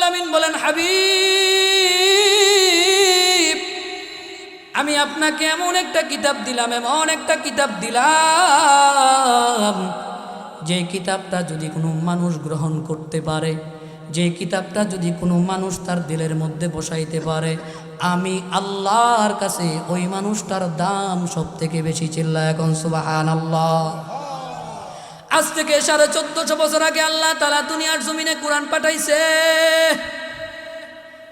আলামিন বলেন, হাবিব, আমি আপনাকে এমন একটা কিতাব দিলাম, যে কিতাবটা যদি কোনো মানুষ গ্রহণ করতে পারে, যে কিতাবটা যদি কোনো মানুষ তার দিলের মধ্যে বসাইতে পারে, আমি আল্লাহর কাছে ওই মানুষটার দাম সব থেকে বেশি। চিল্লায় এখন সুবহানাল্লাহ। আজ থেকে 1450 বছর আগে আল্লাহ তাআলা দুনিয়ার জমিনে কোরআন পাঠাইছে।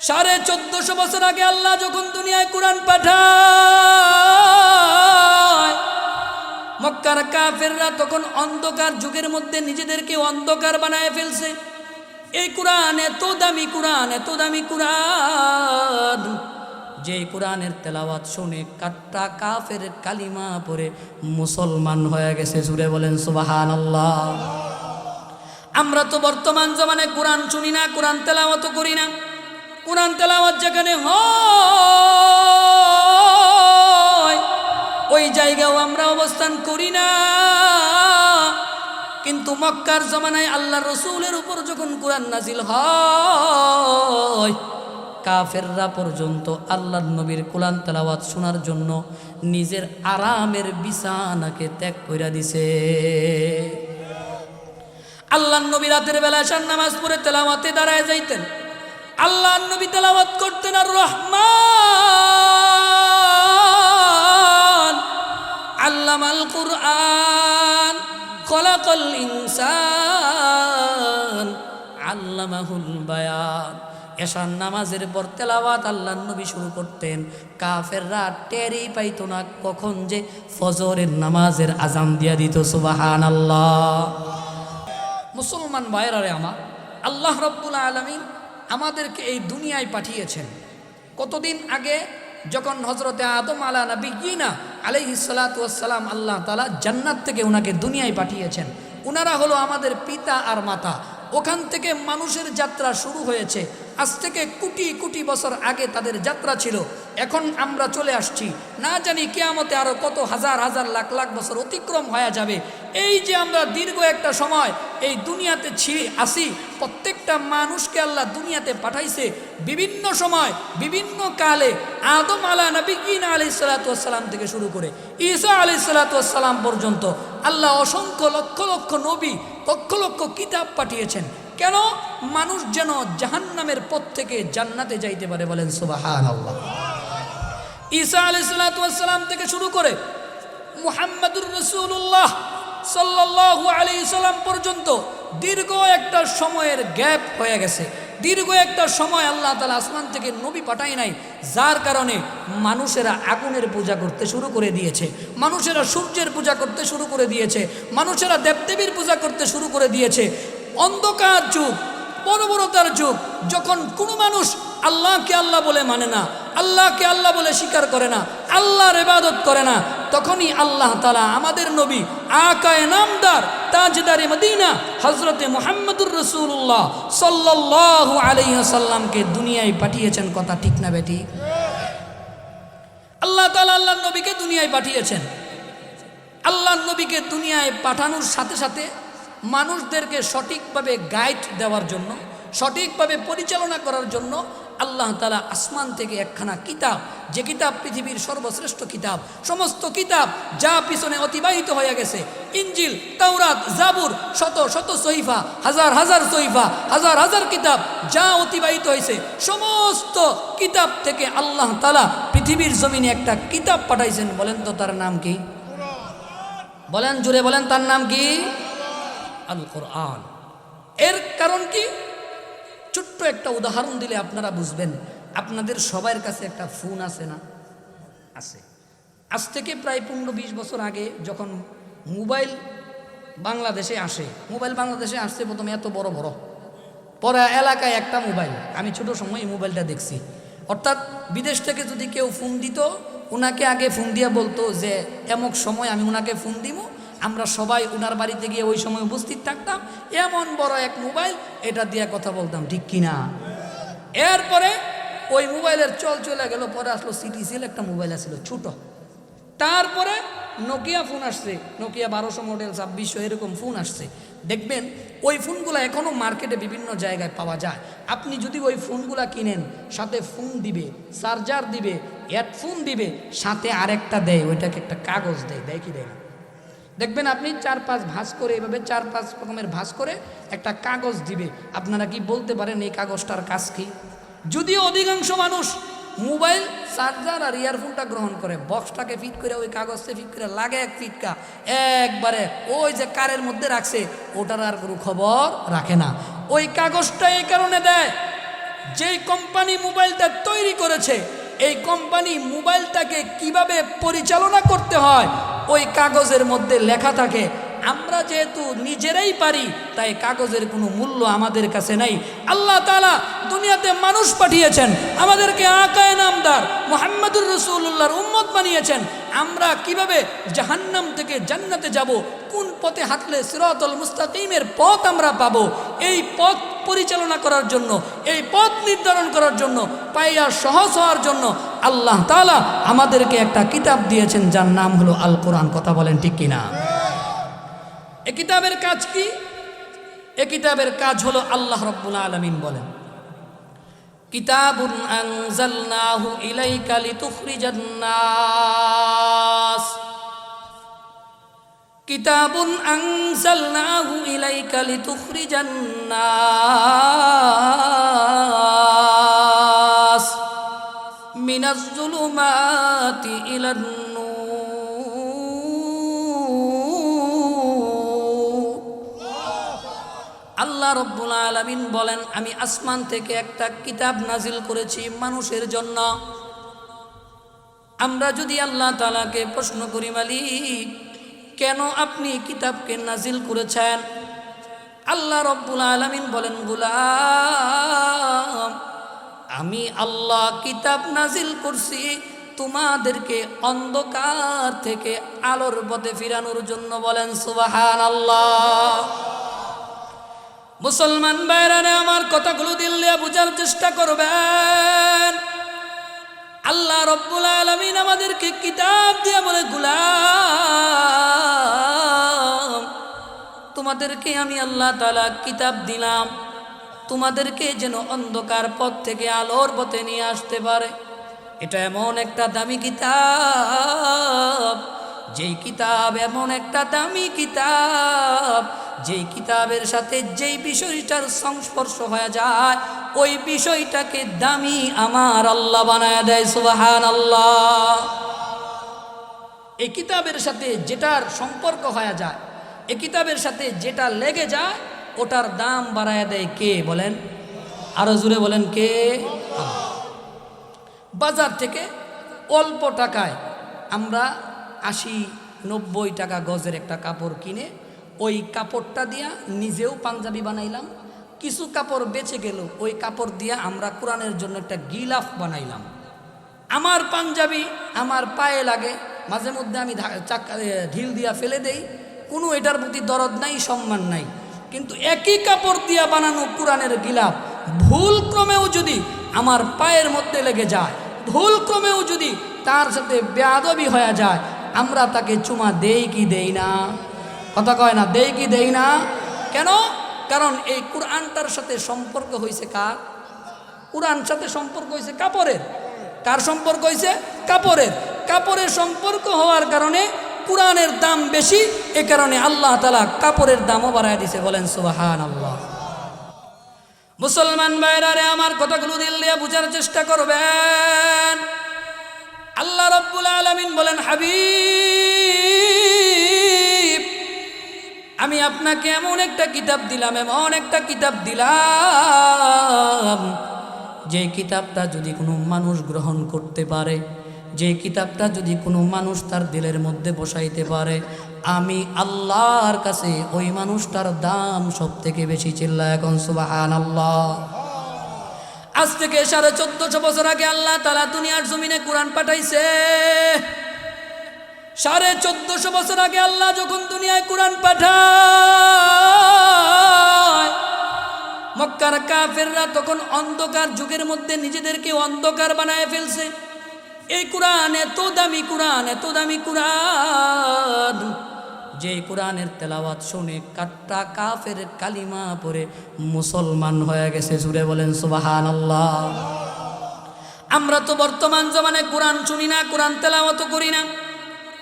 1450 বছর আগে আল্লাহ যখন দুনিয়ায় কোরআন পাঠায়, মক্কার কাফেররা তখন অন্ধকার যুগের মধ্যে নিজেদেরকে অন্ধকার বানায় ফেলছে। এই কোরআন এত দামি কোরআন, যে কোরআনের তেলাওয়াত শুনে কাট্টা কাফের কালিমা পড়ে মুসলমান হয়ে গেছে। জুড়ে বলেন সুবহানাল্লাহ। আমরা তো বর্তমান জমানায় কোরআন শুনি না, কোরআন তেলাওয়াত করি না। কোরআন তেলাওয়াত যেখানে হয় ওই জায়গাও আমরা অবস্থান করি না। কিন্তু মক্কার জমানায় আল্লাহ রসুলের উপর যখন কোরআন নাজিল হয়, কাফেররা পর্যন্ত আল্লাহর নবীর কোরআন তেলাওয়াত শোনার জন্য নিজের আরামের বিছানাকে ত্যাগ কইরা দিছে। আল্লাহর নবী রাতের বেলা এশার নামাজ পড়ে তেলাওয়াতে দাঁড়ায় যাইতেন। আল্লাহর নবী তেলাওয়াত করতেন, আর রহমান আল্লামাল কুরআন খলাকাল ইনসান আল্লামাহুল বায়ান। এশার নামাজের পর তেলাওয়াত আল্লাহর নবী শুরু করতেন। কাফেররা টেরই পাইতো না কখন যে ফজরের নামাজের আজান দিয়া দিত। সুবহানাল্লাহ। মুসলমান ভাইরা রে আমার, আল্লাহ রাব্বুল আলামিন আমাদেরকে এই দুনিয়ায় পাঠিয়েছেন। কতদিন আগে যখন হযরতে আদম আলা নবিয়িনা আলাইহিস সালাতু ওয়াস সালাম আল্লাহ তাআলা জান্নাত থেকে উনাকে দুনিয়ায় পাঠিয়েছেন। উনারা হলো আমাদের পিতা আর মাতা। ওখান থেকে মানুষের যাত্রা শুরু হয়েছে। আজ থেকে কোটি কোটি বছর আগে তাদের যাত্রা ছিল। এখন আমরা চলে আসছি, না জানি কিয়ামতে আরো কত হাজার হাজার লাখ লাখ বছর অতিক্রম হয়ে যাবে। এই যে আমরা দীর্ঘ একটা সময় এই দুনিয়াতে আসি, প্রত্যেকটা মানুষকে আল্লাহ দুনিয়াতে পাঠাইছে বিভিন্ন সময় বিভিন্ন কালে। আদম আলা নবিয়িনা আলাইহিস সালাতু ওয়াস সালাম থেকে শুরু করে ঈসা আলাইহিস সালাতু ওয়াস সালাম পর্যন্ত আল্লাহ অসংখ্য লক্ষ লক্ষ নবী, লক্ষ লক্ষ কিতাব পাঠিয়েছেন। কেন? মানুষ যেন জাহান্নামের পথ থেকে জান্নাতে যাইতে পারে। বলেন সুবহানাল্লাহ। ঈসা আলাইহিস সালাতু ওয়াস সালাম থেকে শুরু করে মুহাম্মাদুর রাসূলুল্লাহ সাল্লাল্লাহু আলাইহি সাল্লাম পর্যন্ত দীর্ঘ একটা সময়ের গ্যাপ হয়ে গেছে। দীর্ঘ একটা সময় আল্লাহ তাআলা আসমান থেকে নবী পাঠায় নাই, যার কারণে মানুষেরা আগুনের পূজা করতে শুরু করে দিয়েছে, মানুষেরা সূর্যের পূজা করতে শুরু করে দিয়েছে, মানুষেরা দেবদেবীর পূজা করতে শুরু করে দিয়েছে। অন্ধকার যুগ, বর্বরতার যুগ, যখন কোনো মানুষ আল্লাহকে আল্লাহ বলে মানে না, আল্লাহকে আল্লাহ বলে স্বীকার করে না, আল্লাহর ইবাদত করে না, তখনই আল্লাহ তাআলা আমাদের নবী আকায়ে নামদার তাজদারে মদিনা হযরতে মুহাম্মদুর রাসূলুল্লাহ সাল্লাল্লাহু আলাইহি ওয়াসাল্লামকে দুনিয়ায় পাঠিয়েছেন। কথা ঠিক না বেটি? আল্লাহ তাআলা আল্লাহর নবীকে দুনিয়ায় পাঠিয়েছেন। আল্লাহর নবীকে দুনিয়ায় পাঠানোর সাথে সাথে মানুষদেরকে সঠিকভাবে গাইড দেওয়ার জন্য, সঠিকভাবে পরিচালনা করার জন্য আল্লাহ তাআলা আসমান থেকে একখানা কিতাব, যে কিতাব পৃথিবীর সর্বশ্রেষ্ঠ কিতাব, সমস্ত কিতাব যা পিছনে অতিবাহিত হয়ে গেছে, ইনজিল, তাওরাত, জাবুর, শত শত সহিফা, হাজার হাজার সহিফা, হাজার হাজার কিতাব যা অতিবাহিত হয়েছে, সমস্ত কিতাব থেকে আল্লাহ তাআলা পৃথিবীর জমিনে একটা কিতাব পাঠাইছেন। বলেন তো তার নাম কি? বলেন, জুড়ে বলেন, তার নাম কি? আল কোরআন। এর কারণ কি? ছোট্ট একটা উদাহরণ দিলে আপনারা বুঝবেন। আপনাদের সবার কাছে একটা ফোন আছে না? আছে। আজ থেকে প্রায় 15-20 বছর আগে যখন মোবাইল বাংলাদেশে আসে, মোবাইল বাংলাদেশে আসছে প্রথমে এত বড় বড়, পরে এলাকায় একটা মোবাইল। আমি ছোট সময় এই মোবাইলটা দেখছি। অর্থাৎ বিদেশ থেকে যদি কেউ ফোন দিত, ওনাকে আগে ফোন দিয়ে বলতো যে এমক সময় আমি ওনাকে ফোন দিব, আমরা সবাই ওনার বাড়িতে গিয়ে ওই সময় উপস্থিত থাকতাম। এমন বড় এক মোবাইল, এটা দিয়ে কথা বলতাম, ঠিক কিনা? এরপরে ওই মোবাইলের চলে গেল। পরে আসলো সিটিসেল, একটা মোবাইল আসছিল ছোট। তারপরে নোকিয়া ফোন আসছে, নোকিয়া 1200 মডেল, 2600 এরকম ফোন আসছে। দেখবেন ওই ফোনগুলো এখনও মার্কেটে বিভিন্ন জায়গায় পাওয়া যায়। আপনি যদি ওই ফোনগুলো কিনেন, সাথে ফোন দিবে, চার্জার দিবে, হেডফোন দিবে, সাথে আরেকটা দেয়, ওইটাকে একটা কাগজ দেয়, দেয় কি দেয় না? দেখবেন আপনি 4-5 ভাঁজ করে, এভাবে 4-5 রকমের ভাঁজ করে একটা কাগজ দিবে। আপনারা কি বলতে পারেন এই কাগজটার কাজ কি? যদিও অধিকাংশ মানুষ মোবাইল, চার্জার আর ইয়ারফোনটা গ্রহণ করে, বক্সটাকে ফিট করে ওই কাগজটা ফিট করে লাগে এক ফিটকা একবারে ওই যে কারের মধ্যে রাখছে, ওটার আর কোনো খবর রাখে না। ওই কাগজটা এই কারণে দেয়, যেই কোম্পানি মোবাইলটা তৈরি করেছে এই কোম্পানি মোবাইলটাকে কিভাবে পরিচালনা করতে হয় ওই কাগজের মধ্যে লেখা থাকে। আমরা যেহেতু নিজেরাই পারি, তাই কাগজের কোনো মূল্য আমাদের কাছে নাই। আল্লাহ তাআলা দুনিয়াতে মানুষ পাঠিয়েছেন, আমাদেরকে আকায়ে নামদার মুহাম্মদুর রাসূলুল্লাহর উম্মত বানিয়েছেন। আমরা কিভাবে জাহান্নাম থেকে জান্নাতে যাব, কোন পথে হাঁটলে সিরাতুল মুস্তাকিমের পথ আমরা পাবো, এই পথ পরিচালনা করার জন্য, এই পথ নির্ধারণ করার জন্য, পাইয়া সহজ হওয়ার জন্য আল্লাহ তাআলা আমাদেরকে একটা কিতাব দিয়েছেন, যার নাম হলো আল কোরআন। কথা বলেন ঠিক কিনা? এই কিতাবের কাজ কি? এই কিতাবের কাজ হলো, আল্লাহ রাব্বুল আলামিন বলেন, কিতাবুন আনজালনাহু ইলাইকা লিতুখরিজান নাস, কিতাবুন আনজালনাহু ইলাইকা লিতুখরিজান নাস মিনাজ যুলুমাতি ইলান আল্লাহ রব্বুল আলামিন বলেন, আমি আসমান থেকে একটা কিতাব নাজিল করেছি মানুষের জন্য। আমরা যদি আল্লাহ তাআলাকে প্রশ্ন করি, মালিক কেন আপনি কিতাবকে নাজিল করেছেন? আল্লাহ রব্বুল আলামিন বলেন, গোলাম আমি আল্লাহ কিতাব নাজিল করছি তোমাদেরকে অন্ধকার থেকে আলোর পথে ফিরানোর জন্য। বলেন সুবহানাল্লাহ। মুসলমান ভাইরা, আমার কথাগুলো দিল দিয়ে বোঝার চেষ্টা করবেন। আল্লাহ রব্বুল আলামিন আমাদেরকে কিতাব দিয়ে বলে, গোলাম তোমাদেরকে আমি আল্লাহ তাআলা কিতাব দিলাম, তোমাদেরকে যেন অন্ধকার পথ থেকে আলোর পথে নিয়ে আসতে পারে। এটা এমন একটা দামি কিতাব, যেই কিতাব এমন একটা দামি কিতাব, যেই কিতাবের সাথে যেই বিষয়টার সংস্পর্শ হয়ে যায় ওই বিষয়টাকে দামি আমার আল্লাহ বানায় দেয়। সুবহানাল্লাহ। এই কিতাবের সাথে যেটার সম্পর্ক হয়ে যায়, এই কিতাবের সাথে যেটা লেগে যায়, ওটার দাম বাড়ায় দেয় কে? বলেন আরো জোরে বলেন, কে? বাজার থেকে অল্প টাকায় আমরা 80-90 টাকা গজের একটা কাপড় কিনে ওই কাপড়টা দিয়া নিজেও পাঞ্জাবি বানাইলাম, কিছু কাপড় বেঁচে গেল, ওই কাপড় দিয়া আমরা কোরআনের জন্য একটা গিলাফ বানাইলাম। আমার পাঞ্জাবি আমার পায়ে লাগে, মাঝে মধ্যে আমি ঢিল দিয়া ফেলে দেই, কোনো এটার প্রতি দরদ নাই, সম্মান নাই। কিন্তু একই কাপড় দিয়া বানানো কোরআনের গিলাফ ভুল ক্রমেও যদি আমার পায়ের মধ্যে লেগে যায়, ভুল ক্রমেও যদি তার সাথে বেয়াদবি হয়ে যায়, আমরা তাকে চুমা দেই কি দেই না? কথা কয় না, দেই কি দেই না? কেন? কারণ এই কোরআনটার সাথে সম্পর্ক হয়েছে কার? কোরআন সাথে সম্পর্ক হয়েছে কাপড়ের। কার সম্পর্ক হয়েছে? কাপড়ের। কাপড়ের সম্পর্ক হওয়ার কারণে কোরআনের দাম বেশি, এ কারণে আল্লাহ তাআলা কাপড়ের দামও বাড়ায় দিয়েছে। বলেন সুবহানাল্লাহ। মুসলমান ভাইরা, আমার কথাগুলো দিল দিয়ে বুঝার চেষ্টা করবেন। আল্লাহ রাব্বুল আলামিন বলেন, হাবিব আমি আপনাকে এমন একটা কিতাব দিলাম, এমন একটা কিতাব দিলাম, যে কিতাবটা যদি কোনো মানুষ গ্রহণ করতে পারে, যে কিতাবটা যদি কোনো মানুষ তার দিলের মধ্যে বসাইতে পারে, আমি আল্লাহর কাছে ওই মানুষটার দাম সব থেকে বেশি। চিল্লায় এখন সুবহানাল্লাহ। আজ থেকে 1450 বছর আগে আল্লাহ তাআলা দুনিয়ার জমিনে কোরআন পাঠাইছে। 1450 বছর আগে আল্লাহ যখন দুনিয়ায় কোরআন পাঠায়, মক্কার কাফেররা তখন অন্ধকার যুগের মধ্যে নিজেদেরকে অন্ধকার বানায় ফেলছে। এই কোরআন এত দামি কোরআন, এত দামি কোরআন, যে কোরআনের তেলাওয়াত শুনে কাট্টা কাফের কালিমা পড়ে মুসলমান হয়ে গেছে। জুড়ে বলেন সুবহানাল্লাহ। আমরা তো বর্তমান জমানে কোরআন শুনি না, কোরআন তেলাওয়াত করি না।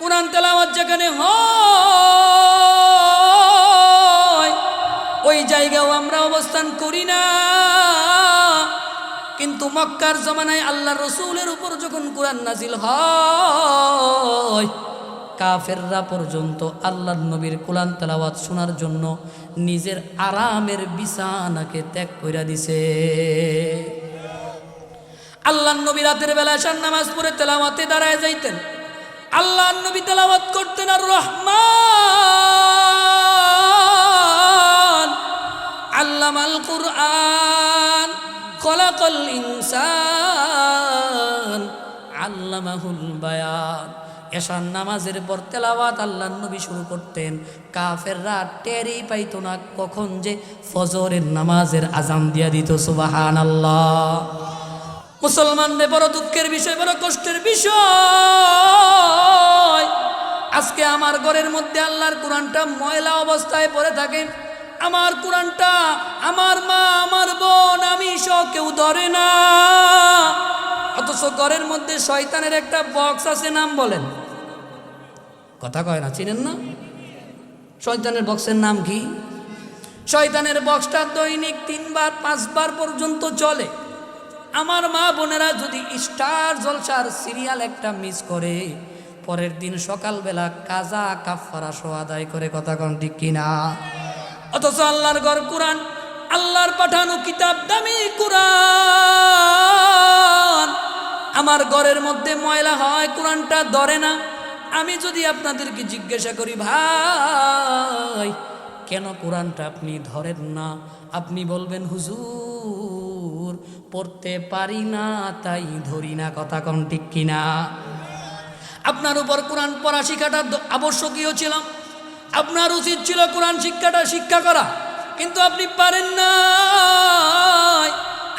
কোরআন তেলাওয়াত যেখানে হয় ওই জায়গাও আমরা অবস্থান করি না। কিন্তু মক্কার জমানায় আল্লাহ রসুলের উপর যখন কোরআন নাজিল হয়, কাফেররা পর্যন্ত আল্লাহর নবীর কোরআন তেলাওয়াত শোনার জন্য নিজের আরামের বিছানাকে ত্যাগ কইরা দিছে। আল্লাহর নবী রাতের বেলা এশার নামাজ পড়ে তেলাওয়াতে দাঁড়ায় যাইতেন। আল্লাহর নবী তেলাওয়াত করতেন আর রহমান আল্লামাল কুরআন খলাকাল ইনসান আল্লামাহুল বায়ান। এশার নামাজের পর তেলাওয়াত আল্লাহর নবী শুরু করতেন। কাফেররা টেরই পাইতো না কখন যে ফজরের নামাজের আজান দিয়া দিত। সুবহানাল্লাহ। মুসলমানদের বড় দুঃখের বিষয়, বড় কষ্টের বিষয়, আজকে আমার ঘরের মধ্যে আল্লাহর কোরআনটা ময়লা অবস্থায় পড়ে থাকে। আমার কোরআনটা আমার মা, আমার বোন, আমি সহ কেউ ধরে না। অথচ ঘরের মধ্যে শয়তানের একটা বক্স আছে, নাম বলেন। কথা কয় না, চিনেন না? শয়তানের বক্সের নাম কি? শয়তানের বক্সটা দৈনিক 3 বার 5 বার পর্যন্ত চলে। আমার মা বোনেরা যদি স্টার জলসার সিরিয়াল একটা মিস করে, পরের দিন সকালবেলা কাজা কাফারা সহ আদায় করে। কথা কোন ঠিক কিনা? অথচ আল্লাহর ঘর কোরআন, আল্লাহর পাঠানো কিতাব, দামি কোরআন আমার ঘরের মধ্যে ময়লা হয়, কোরআনটা ধরে না। আমি যদি আপনাদেরকে জিজ্ঞাসা করি, ভাই কেন কোরআনটা আপনি ধরেন না? আপনি বলবেন, হুজুর পড়তে পারি না তাই ধরি না। কথা কোন ঠিক কিনা? আপনার উপর কোরআন পড়া শিক্ষাটা আবশ্যকীয় ছিল। আপনার উচিত ছিল কোরআন শিক্ষাটা শিক্ষা করা, কিন্তু আপনি পারেন না।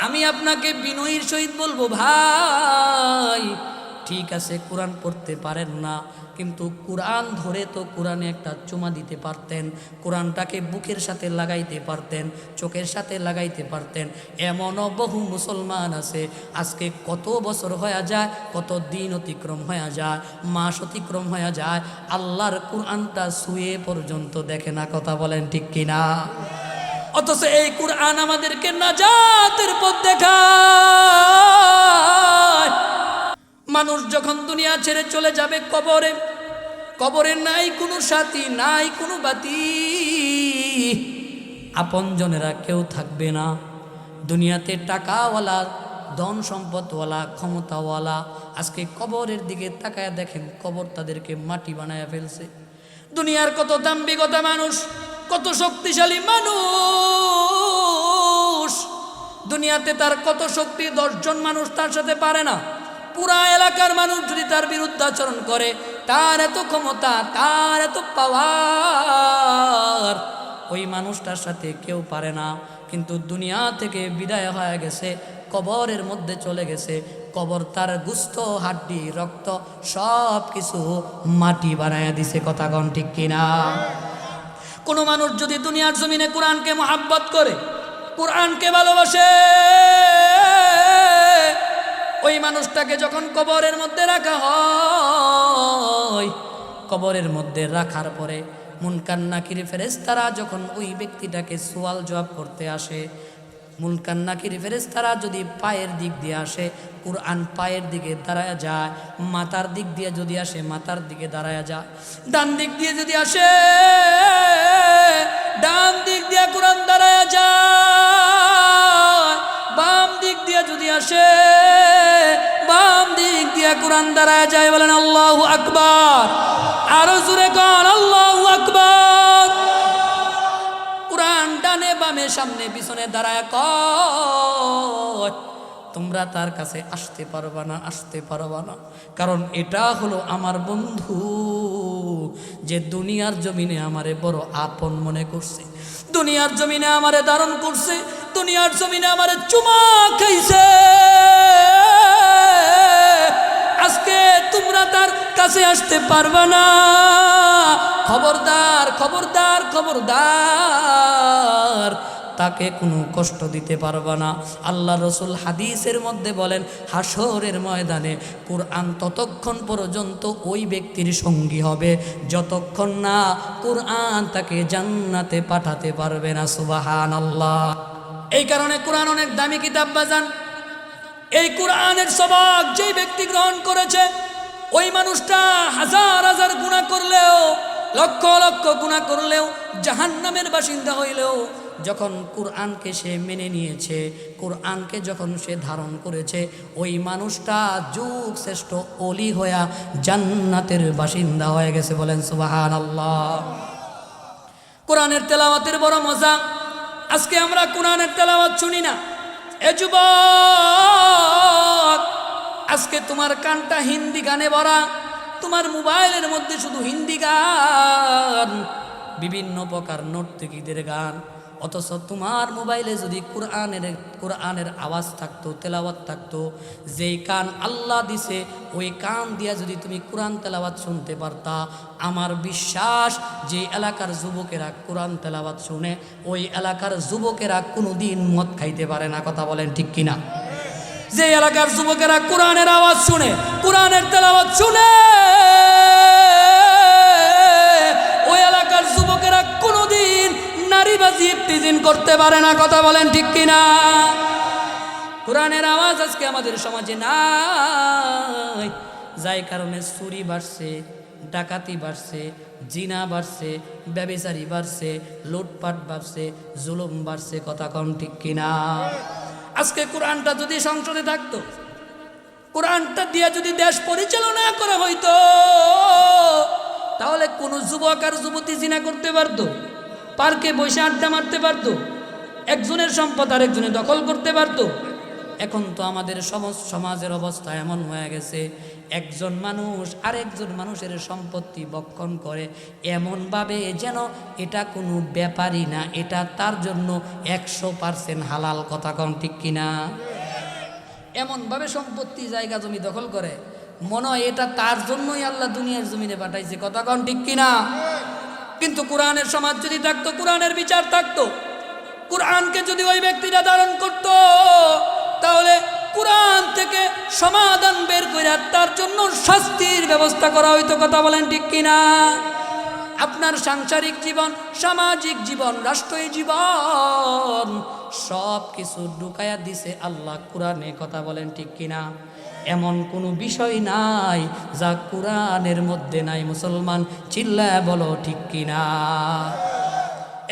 আমি আপনাকে বিনয়ের সহিত বলবো, ভাই ঠিক আছে কোরআন পড়তে পারেন না, কিন্তু কোরআন ধরে তো কোরআনে একটা চুমা দিতে পারতেন, কোরআনটাকে বুকের সাথে লাগাইতে পারতেন, চোখের সাথে লাগাইতে পারতেন। এমনও বহু মুসলমান আছে আজকে কত বছর হয়ে যায়, কত দিন অতিক্রম হয়ে যায়, মাস অতিক্রম হয়ে যায়, আল্লাহর কোরআনটা ছুঁয়ে পর্যন্ত দেখে না। কথা বলেন ঠিক কিনা? অথচ এই কোরআন আমাদেরকে নাজাতের পথ দেখায়। মানুষ যখন দুনিয়া ছেড়ে চলে যাবে কবরে, কবরে নাই কোনো সাথী, নাই কোনো বাতি, আপনজনেরা কেউ থাকবে না। দুনিয়াতে টাকাওয়ালা, ধন সম্পদওয়ালা, ক্ষমতাওয়ালা আজকে কবরের দিকে তাকায় দেখেন, কবর তাদেরকে মাটি বানায় ফেলছে। দুনিয়ার কত দাম্ভিকতা মানুষ, কত শক্তিশালী মানুষ, দুনিয়াতে তার কত শক্তি, 10 জন মানুষ তার সাথে পারে না। পুরা এলাকার মানুষ যদি তার বিরুদ্ধে আচরণ করে, তার এত ক্ষমতা, তার এত পাওয়ার, ওই মানুষটার সাথে কেউ পারে না। কিন্তু দুনিয়া থেকে বিদায় হয়ে গেছে, কবরের মধ্যে চলে গেছে, কবর তার গুস্ত, হাড্ডি, রক্ত সব কিছু মাটি বানায়া দিছে। কথা কোন ঠিক কিনা? কোনো মানুষ যদি দুনিয়ার জমিনে কোরআনকে মহাব্বত করে, কোরআনকে ভালোবাসে, ওই মানুষটাকে যখন কবরের মধ্যে রাখা হয়, কবরের মধ্যে রাখার পরে মুনকার নাকির ফেরেশতারা যখন ওই ব্যক্তিটাকে সওয়াল জবাব করতে আসে, মুনকার নাকির ফেরেশতারা যদি পায়ের দিক দিয়ে আসে, কোরআন পায়ের দিকে দাঁড়ায়া যায়। মাথার দিক দিয়ে যদি আসে, মাথার দিকে দাঁড়ায়া যায়। ডান দিক দিয়ে যদি আসে, ডান দিক দিয়ে কোরআন দাঁড়ায়া যায়। বাম দিক দিয়ে যদি আসে, বাম দিক দিয়ে কোরআন দাঁড়ায়া যায়। বলেন আল্লাহু আকবার। আরো জোরে কোন আল্লাহু আকবার। কোরআন ডানে বামে সামনে পিছনে দাঁড়ায় কয়, তোমরা তার কাছে আসতে পারবা না, আসতে পারবা না। কারণ এটা হলো আমার বন্ধু, যে দুনিয়ার জমিনে আমারে বড় আপন মনে করছে, দুনিয়ার জমিনে আমারে ধারণ করছে, দুনিয়ার জমিনে আমারে চুমা খাইছে। আজকে তোমরা তার কাছে আসতে পারবা না, খবরদার খবরদার খবরদার, তাকে কোনো কষ্ট দিতে পারবে না। আল্লাহ রসুল হাদিসের মধ্যে বলেন, হাসরের ময়দানে কুরআন ততক্ষণ পর্যন্ত ওই ব্যক্তির সঙ্গী হবে যতক্ষণ না কুরআন তাকে জান্নাতে পাঠাতে পারবে না। সুবহানাল্লাহ। এই কারণে কুরআন অনেক দামি কিতাব বাজান। এই কুরআনের সবক যেই ব্যক্তি গ্রহণ করেছে, ওই মানুষটা হাজার হাজার গুনাহ করলেও, লক্ষ লক্ষ গুনাহ করলেও, জাহান্নামের বাসিন্দা হইলেও, যখন কুরআনকে সে মেনে নিয়েছে, কুরআনকে যখন সে ধারণ করেছে, ওই মানুষটা যুগ শ্রেষ্ঠ ওলি হইয়া জান্নাতের বাসিন্দা হয়ে গেছে। বলেন সুবহানাল্লাহ। কুরআনের তেলাওয়াতের বড় মজা। আজকে আমরা কুরআনের তেলাওয়াত শুনি না। এ যুবক, আজকে তোমার কানটা হিন্দি গানে ভরা, তোমার মোবাইলের মধ্যে শুধু হিন্দি গান, বিভিন্ন প্রকার নর্তকীদের গান। অথচ তোমার মোবাইলে যদি কোরআনের আওয়াজ থাকতো, তেলাওয়াত থাকতো, যেই কান আল্লাহ দিছে ওই কান দিয়া যদি তুমি কোরআন তেলাওয়াত শুনতে পারতা, আমার বিশ্বাস যে এলাকার যুবকেরা কোরআন তেলাওয়াত শুনে, ওই এলাকার যুবকেরা কোনোদিন মদ খাইতে পারে না। কথা বলেন ঠিক কিনা? যে এলাকার যুবকেরা কোরআনের আওয়াজ শুনে, কোরআনের তেলাওয়াত শুনে, ওই এলাকার যুবকেরা কোনোদিন নারীবাজি ইফতিজিন করতে পারে না। কথা বলেন ঠিক কিনা? কোরআনের আওয়াজ আজকে আমাদের সমাজে নাই, যাই কারণে চুরি বাড়ছে, ডাকাতি বাড়ছে, জিনা বাড়ছে, ব্যভিচারী বাড়ছে, লুটপাট বাড়ছে, জুলুম বাড়ছে। কথা কন ঠিক কিনা? আজকে কোরআনটা যদি সংসদে থাকতো, কোরআনটা দিয়ে যদি দেশ পরিচালনা করা হইতো, তাহলে কোন যুবক আর যুবতী জিনা করতে পারতো, পার্কে বসে আড্ডা মারতে পারতো, একজনের সম্পদ আর একজনে দখল করতে পারতো। এখন তো আমাদের সমাজের অবস্থা এমন হয়ে গেছে, একজন মানুষ আরেকজন মানুষের সম্পত্তি ভক্ষণ করে এমনভাবে যেন এটা কোনো ব্যাপারই না, এটা তার জন্য 100% হালাল। কথা কন ঠিক কিনা? এমনভাবে সম্পত্তি, জায়গা, জমি দখল করে মনে হয় এটা তার জন্যই আল্লাহ দুনিয়ার জমিনে পাঠাইছে। কথা কন ঠিক কিনা? কিন্তু কোরআনের সমাজ যদি থাকতো, কোরআনের বিচার থাকতো, কোরআনকে যদি ওই ব্যক্তিরা ধারণ করত, তাহলে কোরআন থেকে সমাধান বের করে তার জন্য শাস্তির ব্যবস্থা করা হইতো। কথা বলেন ঠিক কিনা? আপনার সাংসারিক জীবন, সামাজিক জীবন, রাষ্ট্রীয় জীবন সব কিছু ঢুকাইয়া দিছে আল্লাহ কোরআনে। কথা বলেন ঠিক কিনা? এমন কোনো বিষয় নাই যা কোরআনের মধ্যে নাই। মুসলমান চিল্লায় বলো ঠিক কিনা?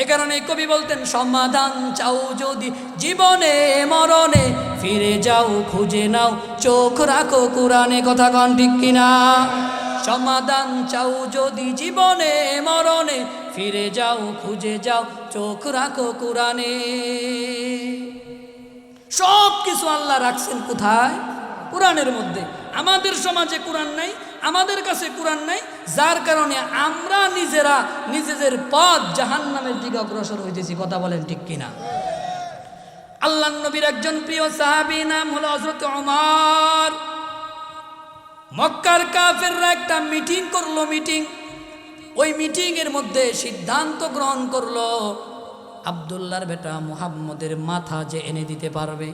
এ কারণে কবি বলতেন, সমাধান চাও যদি জীবনে মরণে, ফিরে যাও খুঁজে নাও চোখ রাখো কোরআনে। কথা কন ঠিক কিনা? সমাধান চাও যদি জীবনে মরণে, ফিরে যাও খুঁজে যাও চোখ রাখো কোরআনে। সব কিছু আল্লাহ রাখছেন কোথায়? কোরআনের মধ্যে। আমাদের সমাজে কোরআন নাই, আমাদের কাছে কোরআন নাই, যার কারণে আমরা নিজেরা নিজেদের পথ জাহান্নামের দিকে অগ্রসর হইতেছি। কথা বলেন ঠিক কিনা? আল্লাহর নবীর একজন প্রিয় সাহাবী নাম হলো হযরত ওমর। মক্কার কাফেররা একটা মিটিং করলো, ওই মিটিং এর মধ্যে সিদ্ধান্ত গ্রহণ করলো, আব্দুল্লাহর বেটা মুহাম্মদের মাথা যে এনে দিতে পারবে,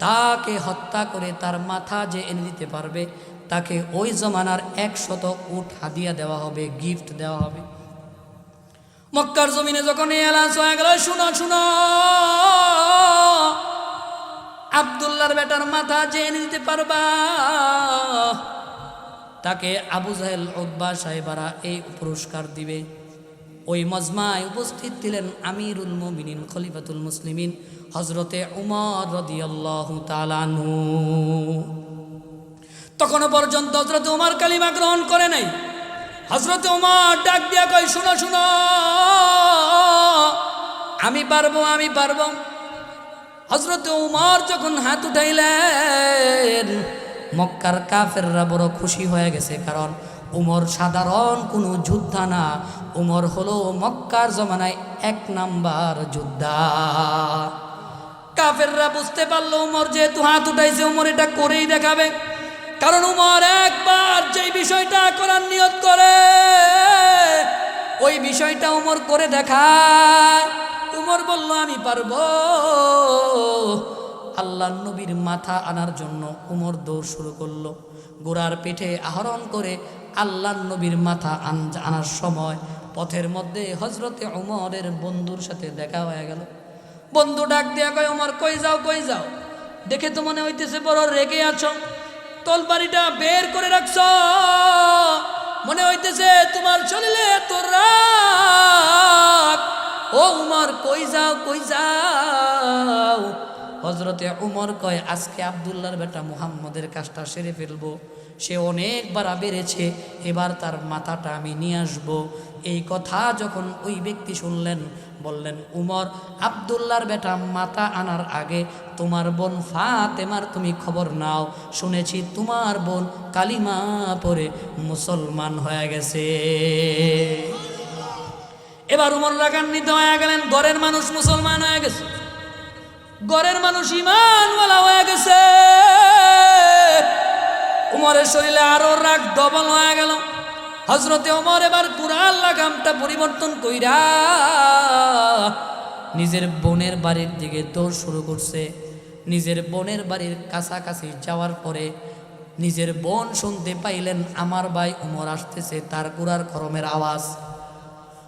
তাকে হত্যা করে তার মাথা যে এনে দিতে পারবে, তাকে ওই জমানার 100 উট হাদিয়া দেওয়া হবে, গিফট দেওয়া হবে। মক্কার জমিনে যখন এই এলান হয়ে গেল, শুনো শুনো, আব্দুল্লাহর বেটার মাথা যে এনে দিতে পারবা, তাকে আবু জাহেল, উতবা সাহেবারা এই পুরস্কার দিবে। ওই মজমায় উপস্থিত ছিলেন আমিরুল মুমিনিন, খলিফাতুল মুসলিমিন হযরতে উমর রাদিয়াল্লাহু তাআলা আনহু। তখনও পর্যন্ত হযরত উমর কালিমা গ্রহণ করে নাই। হযরত উমর ডাক দিয়া কয়, শুনো শুনো, আমি পারবো, আমি পারবো। হযরত উমর যখন হাত উঠাইলেন, মক্কার কাফেররা বড় খুশি হয়ে গেছে, কারণ উমর সাধারণ কোনো যোদ্ধা না, উমর হলো মক্কার জমানায় 1 নাম্বার যোদ্ধা। কাফেররা বুঝতে পারলো উমর যেহেতু হাত উঠাইছে, উমর এটা করেই দেখাবে। কারণ উমর একবার যেই বিষয়টা করার নিয়ত করে ওই বিষয়টা উমর করে দেখায়। উমর বলল আমি পারবো। আল্লাহ নবীর মাথা আনার জন্য উমর দৌড় শুরু করলো। ঘোড়ার পিঠে আহরণ করে আল্লাহ নবীর মাথা আনার সময় পথের মধ্যে হজরতে উমরের বন্ধুর সাথে দেখা হয়ে গেল। বন্ধু ডাক দিয়া কয়, উমর কই যাও কই যাও? দেখে তো মনে হইতেছে বড় রেগে আছো, তলবারিটা বের করে রাখছ, মনে হইতেছে তোমার শরীরে তোর রাগ। ও উমর কই যাও কই যাও? হজরতে উমর কয়, আজকে আব্দুল্লাহর বেটা মুহাম্মদের কাজটা সেরে ফেলবো। সে অনেকবার বেড়েছে, এবার তার মাথাটা আমি নিয়ে আসবো। এই কথা যখন ওই ব্যক্তি শুনলেন, বললেন, উমর আব্দুল্লাহর বেটা মাথা আনার আগে তোমার বোন ফাতেমার তুমি খবর নাও। শুনেছি তোমার বোন কালিমা পড়ে মুসলমান হয়ে গেছে। এবার উমর রাগান্বিত হয়ে গেলেন, ঘরের মানুষ মুসলমান হয়ে গেছে, ঘরের মানুষ ঈমানওয়ালা হয়ে গেছে। উমরের শরীরে আরো রাগ ডবল হয়ে গেল। হযরতে ওমর এবার কুরআন লাগামটা পরিবর্তন কইরা নিজের বোনের বাড়ির দিকে দৌড় শুরু করছে। নিজের বোনের বাড়ির কাছাকাছি যাওয়ার পরে নিজের বোন শুনতে পাইলেন আমার ভাই উমর আসতেছে, তার কুরার খরমের আওয়াজ।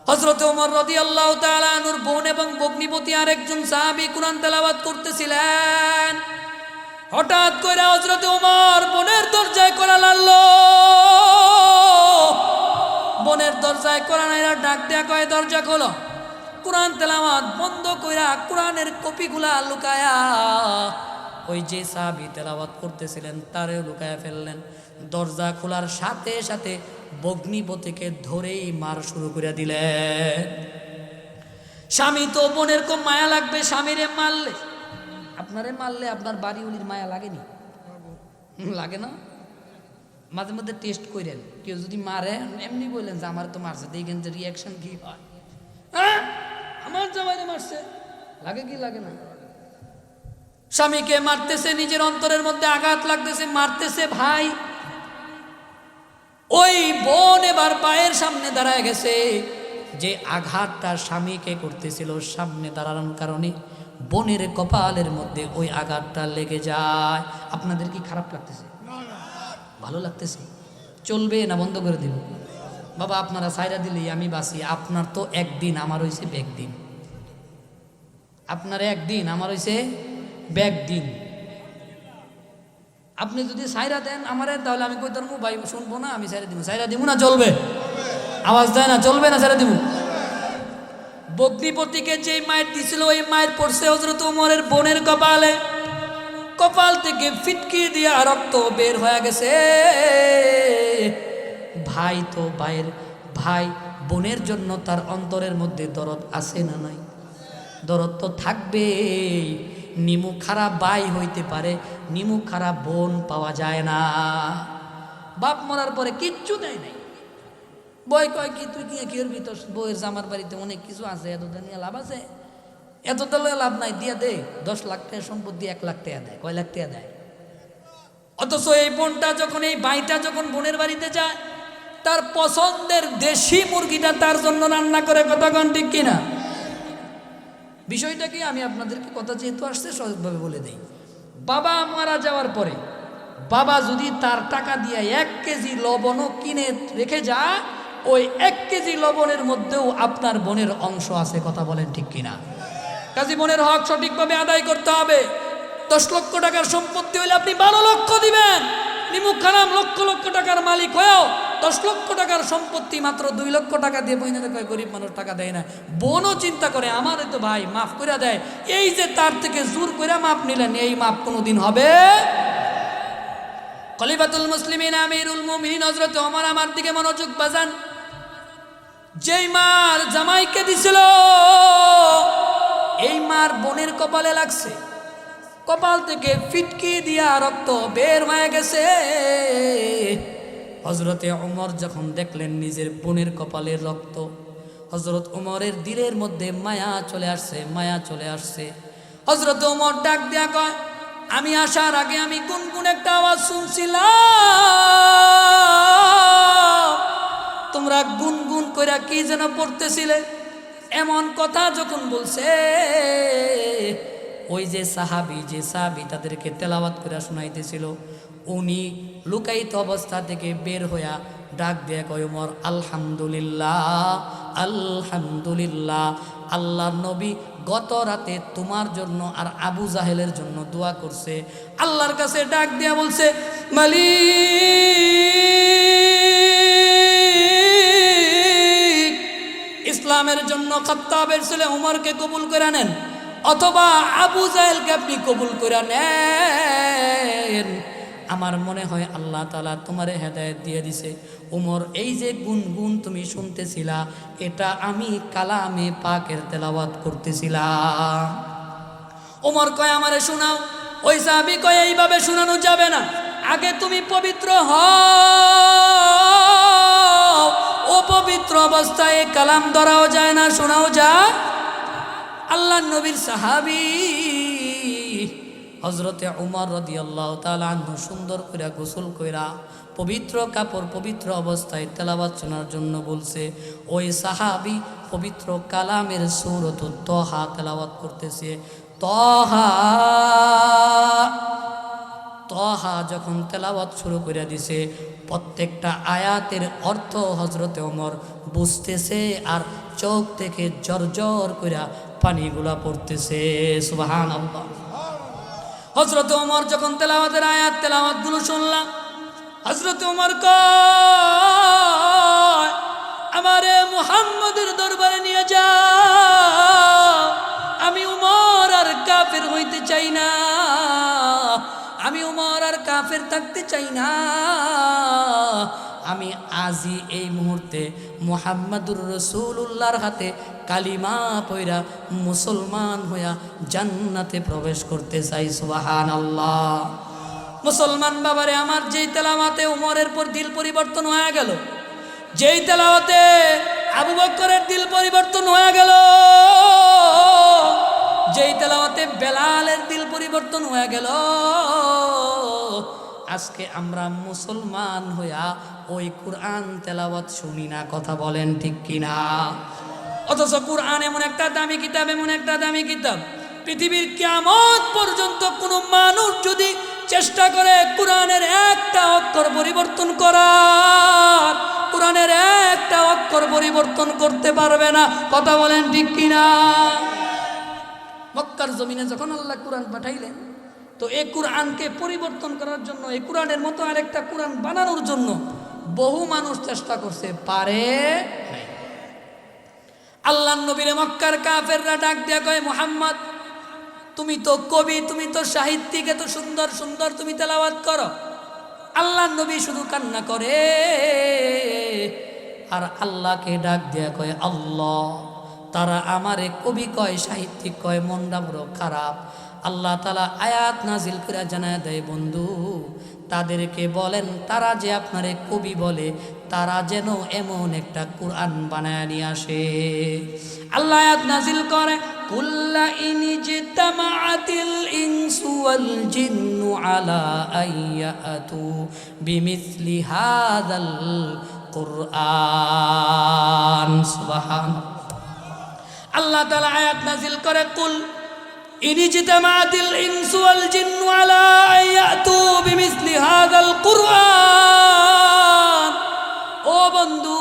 হযরতে ওমর রাদিয়াল্লাহু তাআলা আনহুর বোন এবং ভগ্নিপতি আরেকজন সাহাবী কুরআন তেলাওয়াত করতেছিলেন। হঠাৎ করে হযরতে ওমর বোনের দরজায় কড়া নাড়লো। বোনের দরজায় কড়া নাড়া ডাক দেয়া কয়, দরজা খোলো। কুরআন তেলাওয়াত বন্ধ কইরা কুরআনের কপিগুলা লুকায়া ওই যে সাহাবী তেলাওয়াত করতেছিলেন তারেও লুকায়া ফেললেন। দরজা খোলার সাথে সাথে ভগ্নিপতিকে ধরেই মার শুরু করে দিলেন। স্বামী তো বোনের খুব মায়া লাগবে, স্বামীরে মারলে, আপনারে মারলে আপনার বাড়িওয়ালির মায়া লাগেনি? লাগে না? মাঝে মধ্যে টেস্ট করেন, কেউ যদি মারে এমনি বললেন যে আমার তো মারছে, দেখেন যে রিয়াকশন কি হয়। হ্যাঁ, আমার জামাইরে মারছে, লাগে কি লাগে না? স্বামীকে মারতেছে, নিজের অন্তরের মধ্যে আঘাত লাগতেছে, মারতেছে ভাই। ওই বোন এবার পায়ের সামনে দাঁড়ায় গেছে। যে আঘাতটা স্বামীকে করতেছিল সামনে দাঁড়ানোর কারণে বোনের কপালের মধ্যে ওই আঘাতটা লেগে যায়। আপনাদের কি খারাপ লাগতেছে? ভালো লাগতেছে? চলবে না বন্ধ করে দিব? বাবা আপনারা সাইরা দিলেই আমি বাঁচি। আপনার তো একদিন, আমার হয়েছে ব্যাগ দিন। আপনার একদিন, আমার হয়েছে ব্যাগ দিন। আপনি যদি সাইরা দেন আমারে, তাহলে আমি কই ধরবো ভাই শুনবো না, আমি সাইরা দিব। সাইরা দিব না চলবে? আওয়াজ দেয় না, চলবে না? সাইরা দিব। ভগ্নিপতিকে যেই মায়ের দিছিল ওই মায়ের পড়ছে হযরত ওমরের বোনের কপালে। কপাল থেকে ফিটকি দিয়া রক্ত বের হয়ে গেছে। ভাই তো ভাইয়ের ভাই, বোনের জন্য তার অন্তরের মধ্যে দরদ আছে না নাই? দরদ তো থাকবেই। নিমু খারাপ ভাই হইতে পারে, নিমু খারাপ বোন পাওয়া যায় না। বাপ মরার পরে কিচ্ছু দেয় নাই। বই কয় কি তুই কি করবি, তোর বইয়ের জামার বাড়িতে অনেক কিছু আছে, এত নিয়ে লাভ আছে? এত তাহলে লাভ নাই, দিয়া দে। 10 লাখ টাকা সম্পত্তি 1 লাখ টাকা দেয়, কয় লাখ টাকা দেয়। অথচ এই বোনটা যখন, এই ভাইটা যখন বোনের বাড়িতে যায়, তার পছন্দের দেশি মুরগিটা তার জন্য রান্না করে। কথা কন ঠিক কিনা? বিষয়টা কি, আমি আপনাদেরকে কথা যেহেতু আসছে সহজভাবে বলে দেই। বাবা মারা যাওয়ার পরে বাবা যদি তার টাকা দিয়ে 1 কেজি লবণও কিনে রেখে যায়, ওই 1 কেজি লবণের মধ্যেও আপনার বোনের অংশ আছে। কথা বলেন ঠিক কিনা? কাজী বোনের হক সঠিকভাবে আদায় করতে হবে। 10 লক্ষ টাকার সম্পত্তি হইলে আপনি 12 লক্ষ দিবেন। নিমুখ খারাপ লক্ষ লক্ষ টাকার মালিক হয়েও 10 লক্ষ টাকার সম্পত্তি মাত্র 2 লক্ষ টাকা দিয়ে বইনে কয় গরিব মানুষ টাকা দেয় না। বোনও চিন্তা করে আমারে তো ভাই মাফ করে দেয়, এই যে তার থেকে জোর করে মাপ নিলেন, এই মাপ কোনোদিন হবে? খলিফাতুল মুসলিমিন আমিরুল মুমিনিন হযরত ওমর আমার দিকে মনোযোগ বাজান। যেই মার জামাইকে দিছিল এই মার বোনের কপালে লাগছে। কপাল থেকে ফিটকি দিয়া রক্ত বের হয়ে গেছে। হযরতে ওমর যখন দেখলেন নিজের বোনের কপালের রক্ত, হযরত ওমরের দিলের মধ্যে মায়া চলে আসছে, মায়া চলে আসছে। হযরত ওমর ডাক দিয়া কয়, আমি আসার আগে আমি গুনগুন একটা আওয়াজ শুনছিলাম, তোমরা গুনগুন কইরা কি যেন পড়তেছিলে। এমন কথা যখন বলছে, ওই যে সাহাবী তাদেরকে তেলাওয়াত করে শোনাইতেছিল, উনি লুকায়িত অবস্থা থেকে বের হইয়া ডাক দিয়ে কয়, ওমর আলহামদুলিল্লাহ আলহামদুলিল্লাহ, আল্লাহর নবী গত রাতে তোমার জন্য আর আবু জাহেলের জন্য দোয়া করছে। আল্লাহর কাছে ডাক দিয়া বলছে, মালিক, ইসলামের জন্য খাত্তাবের ছেলে উমরকে কবুল করে নেন, অথবা আবু জাহেলকে আপনি কবুল করে নেন। আমার মনে হয় আল্লাহ তাআলা তোমারে হেদায়েত দিয়ে দিছে। উমর, এই যে গুনগুন তুমি শুনতেছিলা, এটা আমি কালামে পাকের তেলাওয়াত করতেছিলাম। উমর কয়, আমারে শোনাও। ওই সাহাবী কয়, এইভাবে শোনানো যাবে না, আগে তুমি পবিত্র হও। অপবিত্র অবস্থায় কালাম ধরাও যায় না, শোনাও যায়। আল্লাহর নবীর সাহাবী হযরতে উমর রাদিয়াল্লাহু তাআলা আনহু সুন্দর কইরা গোসল কইরা পবিত্র কাপড় পবিত্র অবস্থায় তেলাওয়াত শোনার জন্য বলছে। ওই সাহাবী পবিত্র কালামের সূরাতুত তাহা তেলাওয়াত করতেছে। তাহা যখন তেলাওয়াত শুরু করে দিছে, প্রত্যেকটা আয়াতের অর্থ হযরতে ওমর বুঝতেছে, আর চোখ থেকে জর্জর কইরা পানিগুলা পড়তেছে। সুবহানাল্লাহ। হযরত ওমর যখন তেলাওয়াতের আয়াত তেলাওয়াতগুলো শুনলাম, হযরত ওমর কয়, আমারে মুহাম্মদের দরবারে নিয়ে যাও। আমি উমর আর কাফের হইতে চাই না, আমি উমর আর কাফের থাকতে চাই না। আমি আজই এই মুহূর্তে মুহাম্মাদুর রাসূলুল্লাহর হাতে কালিমা পয়রা মুসলমান হইয়া জান্নাতে প্রবেশ করতে চাই। সুবহানাল্লাহ। মুসলমান বাবারে আমার, যেই তেলাওয়াতে উমরের পর দিল পরিবর্তন হয়ে গেল, যেই তেলাওয়াতে আবু বকরের দিল পরিবর্তন হয়ে গেল, যেই তেলাওয়াতে বেলালের দিল পরিবর্তন হয়ে গেল, আজকে আমরা মুসলমান হইয়া ওই কুরআন তেলাওয়াত শুনি না। কথা বলেন ঠিক কিনা? অথচ কুরআন এমন একটা দামি কিতাব, এমন একটা দামি কিতাব, পৃথিবীর কিয়ামত পর্যন্ত কোনো মানুষ যদি চেষ্টা করে কুরআনের একটা অক্ষর পরিবর্তন করার, কুরআনের একটা অক্ষর পরিবর্তন করতে পারবে না। কথা বলেন ঠিক কিনা? মক্কার জমিনে যখন আল্লাহ কুরআন পাঠাইলেন, তো এই কুরআনকে পরিবর্তন করার জন্য, এই কুরআনের মতো আরেকটা কুরআন বানানোর জন্য বহু মানুষ চেষ্টা করছে, পারে নাই। আল্লাহর নবীরে মক্কার কাফেররা ডাক দিয়া কয়, মুহাম্মদ তুমি তো কবি, তুমি তো সাহিত্যিক, এত সুন্দর সুন্দর তুমি তেলাওয়াত করো। আল্লাহর নবী শুধু কান্না করে আর আল্লাহকে ডাক দিয়া কয়, আল্লাহ, তারা আমারে কবি কয়, সাহিত্যিক কয়, মনটা বড় খারাপ। আল্লাহ তাআলা আয়াত নাজিল করে জানায় দেয়, বন্ধু তাদেরকে বলেন, তারা যে আপনারে কবি বলে, তারা যেন এমন একটা কুরআন বানায় নিয়ে আসে। আল্লাহ আয়াত নাজিল করে, কুল্লা ইনজিতামাআতিল ইনসু ওয়াল জিন্নু আলা আইয়াতু বিমিসলি হাযাল কুরআন। সুবহানাল্লাহ। আল্লাহ তাআলা আয়াত নাজিল করে, কুল ইনজিতামাআতিল ইনসু ওয়াল জিন্নু আলা আইয়াতু বিমিসলি হাযাল কুরআন। ও বন্ধু,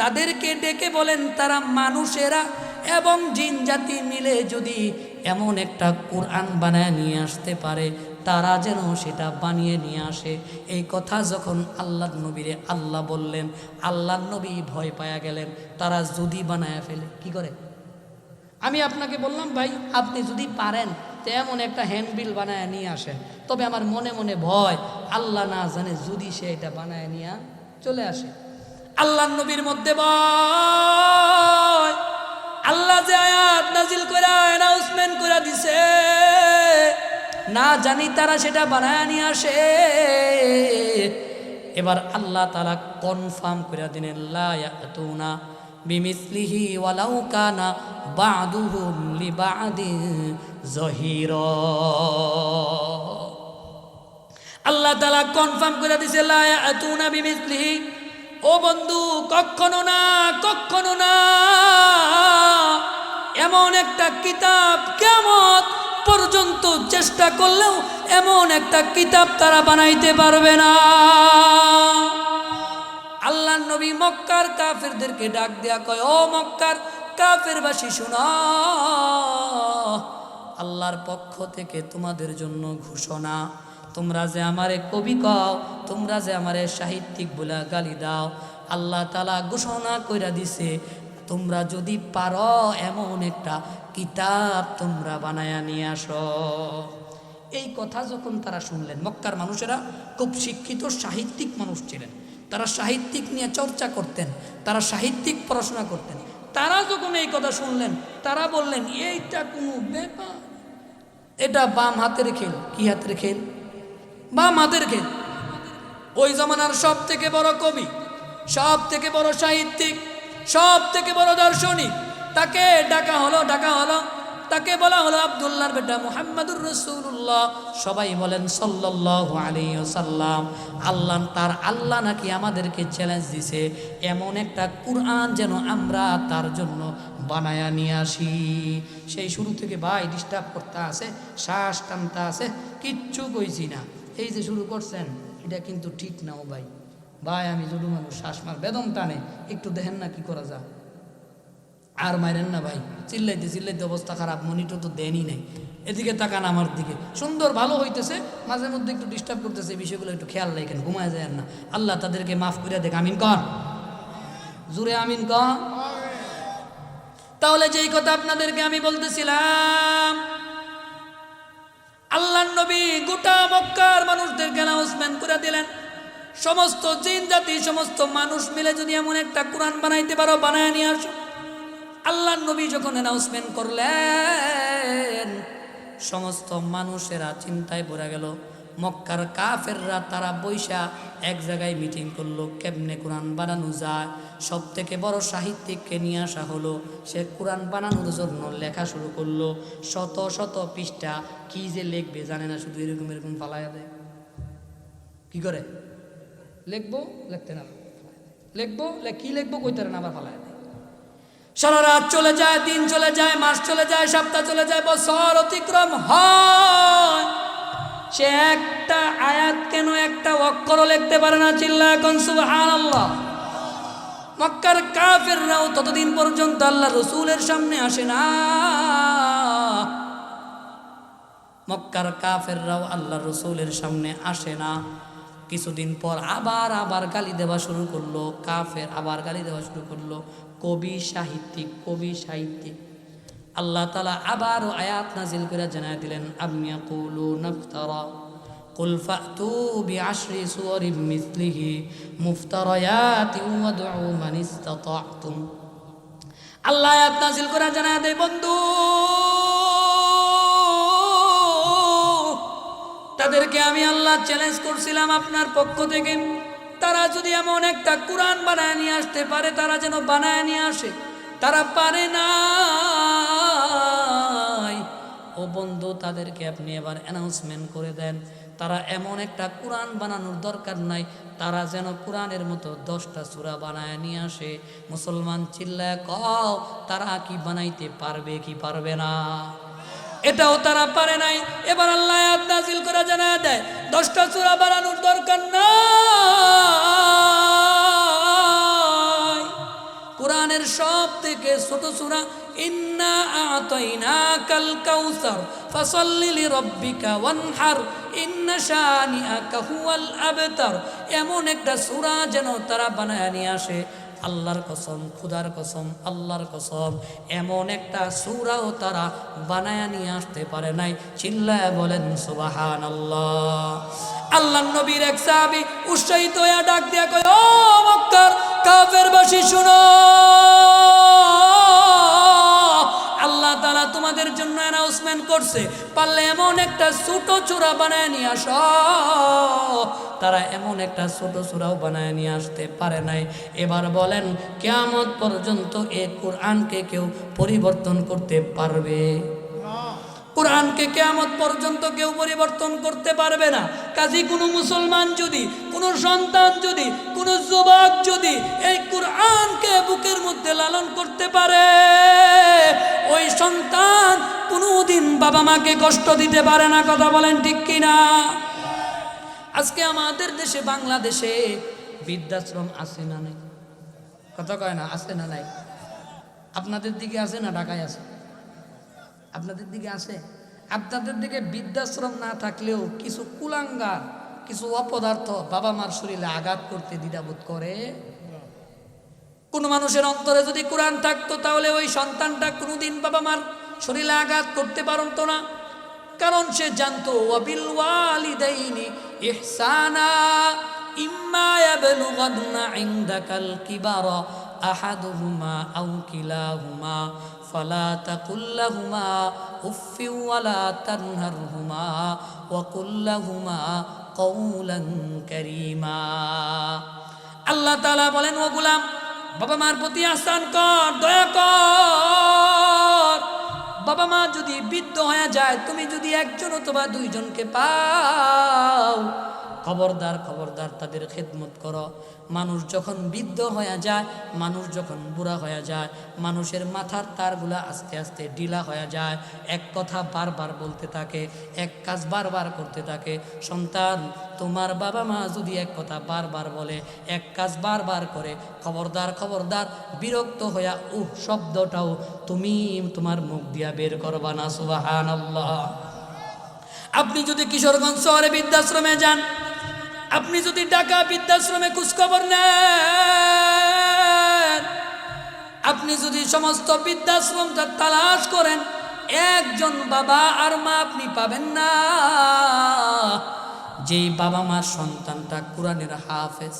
তাদেরকে ডেকে বলেন, তারা মানুষেরা এবং জিন জাতি মিলে যদি এমন একটা কুরআন বানায় নিয়ে আসতে পারে, তারা যেন সেটা বানিয়ে নিয়ে আসে। এই কথা যখন আল্লাহর নবীরে আল্লাহ বললেন, আল্লাহর নবী ভয় পায়া গেলেন, তারা যদি বানায় ফেলে কি করে। আমি আপনাকে বললাম, ভাই আপনি যদি পারেন তো এমন একটা হ্যান্ডবিল বানায় নিয়ে আসেন, তবে আমার মনে মনে ভয়, আল্লাহ না জানে যদি সে এটা বানায় নিয়ে চলে আসে। আল্লাহর নবীর মধ্যে ভয়। আল্লাহ যে আয়াত নাজিল করে অ্যানাউন্সমেন্ট করে দিছে, না জানি তারা সেটা বানায় নিয়ে আসে। এবার আল্লাহ তাআলা কনফার্ম করে দিলেন, লা ইয়াতুনা বিমিসলিহি ওয়ালাউ কানা বা'দুহুম লিবা'দিন যহিরা। আল্লাহ তাআলা কনফার্ম করে দিয়েছে লা ইয়াতুনা বিমিসলিহি, ও বন্ধু কখনো না, কখনো না এমন একটা কিতাব কিয়ামত পর্যন্ত চেষ্টা করলেও এমন একটা কিতাব তারা বানাইতে পারবে না। আল্লাহর নবী মক্কার কাফেরদেরকে ডাক দেয়া কয়, ও মক্কার কাফেরবাসী শুনো, আল্লাহর পক্ষ থেকে তোমাদের জন্য ঘোষণা, তোমরা যে আমারে কবি কও, তোমরা যে আমারে সাহিত্যিক বলে গালি দাও, আল্লাহ তাআলা ঘোষণা কইরা দিছে তোমরা যদি পারো এমন একটা কিতাব তোমরা বানায়া নিয়ে আসো। এই কথা যখন তারা শুনলেন, মক্কার মানুষেরা খুব শিক্ষিত সাহিত্যিক মানুষ ছিলেন, তারা সাহিত্যিক নিয়ে চর্চা করতেন, তারা সাহিত্যিক পড়াশোনা করতেন। তারা যখন এই কথা শুনলেন তারা বললেন এইটা কোনো ব্যাপার, এটা বাম হাতের খেল। কি হাতের খেল? বাম হাতের খেল। ওই জমানার সব থেকে বড় কবি, সব থেকে বড় সাহিত্যিক, সব থেকে বড় দার্শনিক, তাকে ডাকা হলো, তাকে বলা হলো আব্দুল্লাহর বেটা মুহাম্মদুর রাসূলুল্লাহ। সবাই বলেন সাল্লাল্লাহু আলাইহি ওয়াসাল্লাম। আল্লাহ নাকি আমাদেরকে চ্যালেঞ্জ দিছে এমন একটা কুরআন যেন আমরা তার জন্য বানায়া নিয়ে আসি। সেই শুরু থেকে ভাই ডিস্টার্ব করতে আছে, শ্বাস টানতে আছে, কিচ্ছু কইছি না। এই যে শুরু করছেন এটা কিন্তু ঠিক না। ও ভাই আমি জুলু মানুষ, শ্বাস মার বেদম টানে, একটু দেখেন না কি করা যায়। আর মাইরেন না ভাই, চিল্লাইতে অবস্থা খারাপ, মনিটর তো দেনই নেই। এদিকে তাকান আমার দিকে, সুন্দর ভালো হইতেছে, মাঝে মধ্যে একটু ডিস্টার্ব করতেছে, এই বিষয়গুলো একটু খেয়াল রাখেন, ঘুমায় যায় না। আল্লাহ তাদেরকে মাফ করে দেখ, আমিন কন, জুড়ে আমিন কন। তাহলে যেই কথা আপনাদেরকে আমি বলতেছিলাম, আল্লাহর নবী গোটা মক্কার মানুষদেরকে অ্যানাউন্সমেন্ট করে দিলেন, সমস্ত জিন জাতি, সমস্ত মানুষ মিলে যদি এমন একটা কোরআন বানাইতে পারো বানায় নিয়ে আসো। আল্লাহর নবী যখন অ্যানাউন্সমেন্ট করলেন, সমস্ত মানুষেরা চিন্তায় পড়ে গেল। মক্কার কাফেররা তারা বৈশা এক জায়গায় মিটিং করলো, কেমনে কোরআন বানানো যায়। সব থেকে বড় সাহিত্যিককে নিয়ে আসা হলো, সে কোরআন বানানোর জন্য লেখা শুরু করলো। শত শত পৃষ্ঠা, কি যে লিখবে জানে না, শুধু এরকম এরকম ফালাইয়া দেয়। কি করে লিখবো, লিখতে না, লিখবো কি লিখবো কইতে না, আবার ফালাইয়া দেয়। সারা রাত চলে যায়, দিন চলে যায়, মাস চলে যায়, সপ্তাহ চলে যায়, বছর অতিক্রম হয়, সে একটা আয়াত কেন একটা অক্ষরও লিখতে পারে না। চিল্লায়া কোন সুবহানাল্লাহ। মক্কার কাফেররাও ততদিন পর্যন্ত আল্লাহ রসুলের সামনে আসে না। মক্কার কাফেররাও আল্লাহ রসুলের সামনে আসে না। কিছুদিন পর আবার গালি দেওয়া শুরু করলো, কাফের আবার গালি দেওয়া শুরু করলো, কবি সাহিত্যিক। আল্লাহ তাআলা আবারও আয়াত নাজিল করে জানায় দিলেন, আম ইয়াকুলুনা ইফতারা কুল ফাতু বিআশরি সুওয়ারিন মিসলিহি মুফতারায়াতিন ওয়াদউ মান ইসতাতা'তুম। আল্লাহ আয়াত নাজিল করে জানায় দেয়, বন্ধু তাদেরকে আমি আল্লাহ চ্যালেঞ্জ করছিলাম আপনার পক্ষ থেকে, তারা যদি এমন একটা কোরআন বানায় নিয়ে আসতে পারে, তারা যেন বানায় নিয়ে আসে। তারা পারে না। ও বন্ধু তাদেরকে আপনি এবার অ্যানাউন্সমেন্ট করে দেন, তারা এমন একটা কোরআন বানানোর দরকার নাই, তারা যেন কোরআনের মতো 10টা সূরা বানায় নিয়ে আসে। মুসলমান চিল্লায় কও, তারা কি বানাইতে পারবে কি পারবে না? এটাও তারা পারে নাই। এবার আল্লাহ আয়াত নাযিল করে জানায় দেয়, 10টা সূরা বানানোর দরকার নাই। কোরআনের সব থেকে ছোট সূরা ইন্না আ'তাইনাকাল কাউসার ফাসাল্লি লিরাব্বিকা ওয়ানহার ইন্না শানিআকা হুয়াল আবতার, এমন একটা সূরা যেন তারা বানায় নিয়ে আসে। আল্লাহর কসম, খুদার কসম, আল্লাহর কসম, এমন একটা সূরাও তারা বানায়া নিয়ে আসতে পারে নাই। চিল্লায়া বলেন সুবহানাল্লাহ। আল্লাহর নবীর এক সাহাবী উৎসাহিত হয়ে ডাক দিয়া কয়, ও মক্কার কাফেরবাসী শুনো, আল্লাহ তাআলা তাআলা তোমাদের জন্য অ্যানাউন্সমেন্ট করছে, পারলে এমন একটা ছোট চূড়া বানায় নিয়ে আসো। তারা এমন একটা ছোট চূড়াও বানায় নিয়ে আসতে পারে নাই। এবার বলেন, কিয়ামত পর্যন্ত এই কোরআনকে কেউ পরিবর্তন করতে পারবে? কোরআনকে কিয়ামত পর্যন্ত কেউ পরিবর্তন করতে পারবে না। কাজী কোনো মুসলমান যদি, কোনো সন্তান যদি, কোনো যুবক যদি এই কোরআনকে বুকের মধ্যে লালন করতে পারে, ওই সন্তান কোনোদিন বাবা মাকে কষ্ট দিতে পারে না। কথা বলেন ঠিক কিনা? আজকে আমাদের দেশে, বাংলাদেশে বৃদ্ধাশ্রম আছে না নাই? কথা কয় না, আছে না নাই? আপনাদের দিকে আছে না ঢাকায় আছে? আপনাদের দিকে আছে? আপনাদের দিকে বৃদ্ধাশ্রম না থাকলেও কিছু কুলাঙ্গার, কিছু অপদার্থ বাবা মার শরীরে আঘাত করতে দ্বিধাবোধ করে। কোন মানুষের অন্তরে যদি কোরআন থাকতো তাহলে ওই সন্তানটা কোনোদিন বাবা মার শরীরে আঘাত করতে পারতো না। কারণ সে জানতো ওয়াবিল ওয়ালিদাইনি ইহসানা ইম্মা ইয়াবলুগান্না ইনদাকাল কিবারা আহাদুহুমা আও কিলাহুমা ফালা তাকুল লাহুমা উফফিন ওয়ালা তানহারহুমা ওয়া কুল লাহুমা কওলান কারীমা। আল্লাহ তাআলা বলেন, ও গোলাম, বাবা মার প্রতি আহসান কর, দয়া কর। বাবা মা যদি বৃদ্ধ হয়ে যায়, তুমি যদি একজন অথবা দুইজনকে পাও, খবরদার খবরদার তাদের খেদমত করো। মানুষ যখন বৃদ্ধ হয়ে যায়, মানুষ যখন বুড়া হয়ে যায়, মানুষের মাথার তারগুলা আস্তে আস্তে ঢিলা হয়ে যায়। এক কথা বারবার বলতে থাকে, এক কাজ বারবার করতে থাকে। সন্তান, তোমার বাবা মা যদি এক কথা বারবার বলে, এক কাজ বারবার করে, খবরদার খবরদার বিরক্ত হইয়া শব্দটাও তুমি তোমার মুখ দিয়া বের করবা না। সুবহানাল্লাহ। আপনি যদি কিশোরগঞ্জ শহরে বৃদ্ধাশ্রমে যান, আপনি যদি ঢাকা বৃদ্ধাশ্রমে খোঁজখবর নেন, আপনি যদি সমস্ত বৃদ্ধাশ্রমটা তালাশ করেন, একজন বাবা আর মা আপনি পাবেন না যেই বাবা মার সন্তানটা কোরআনের হাফেজ,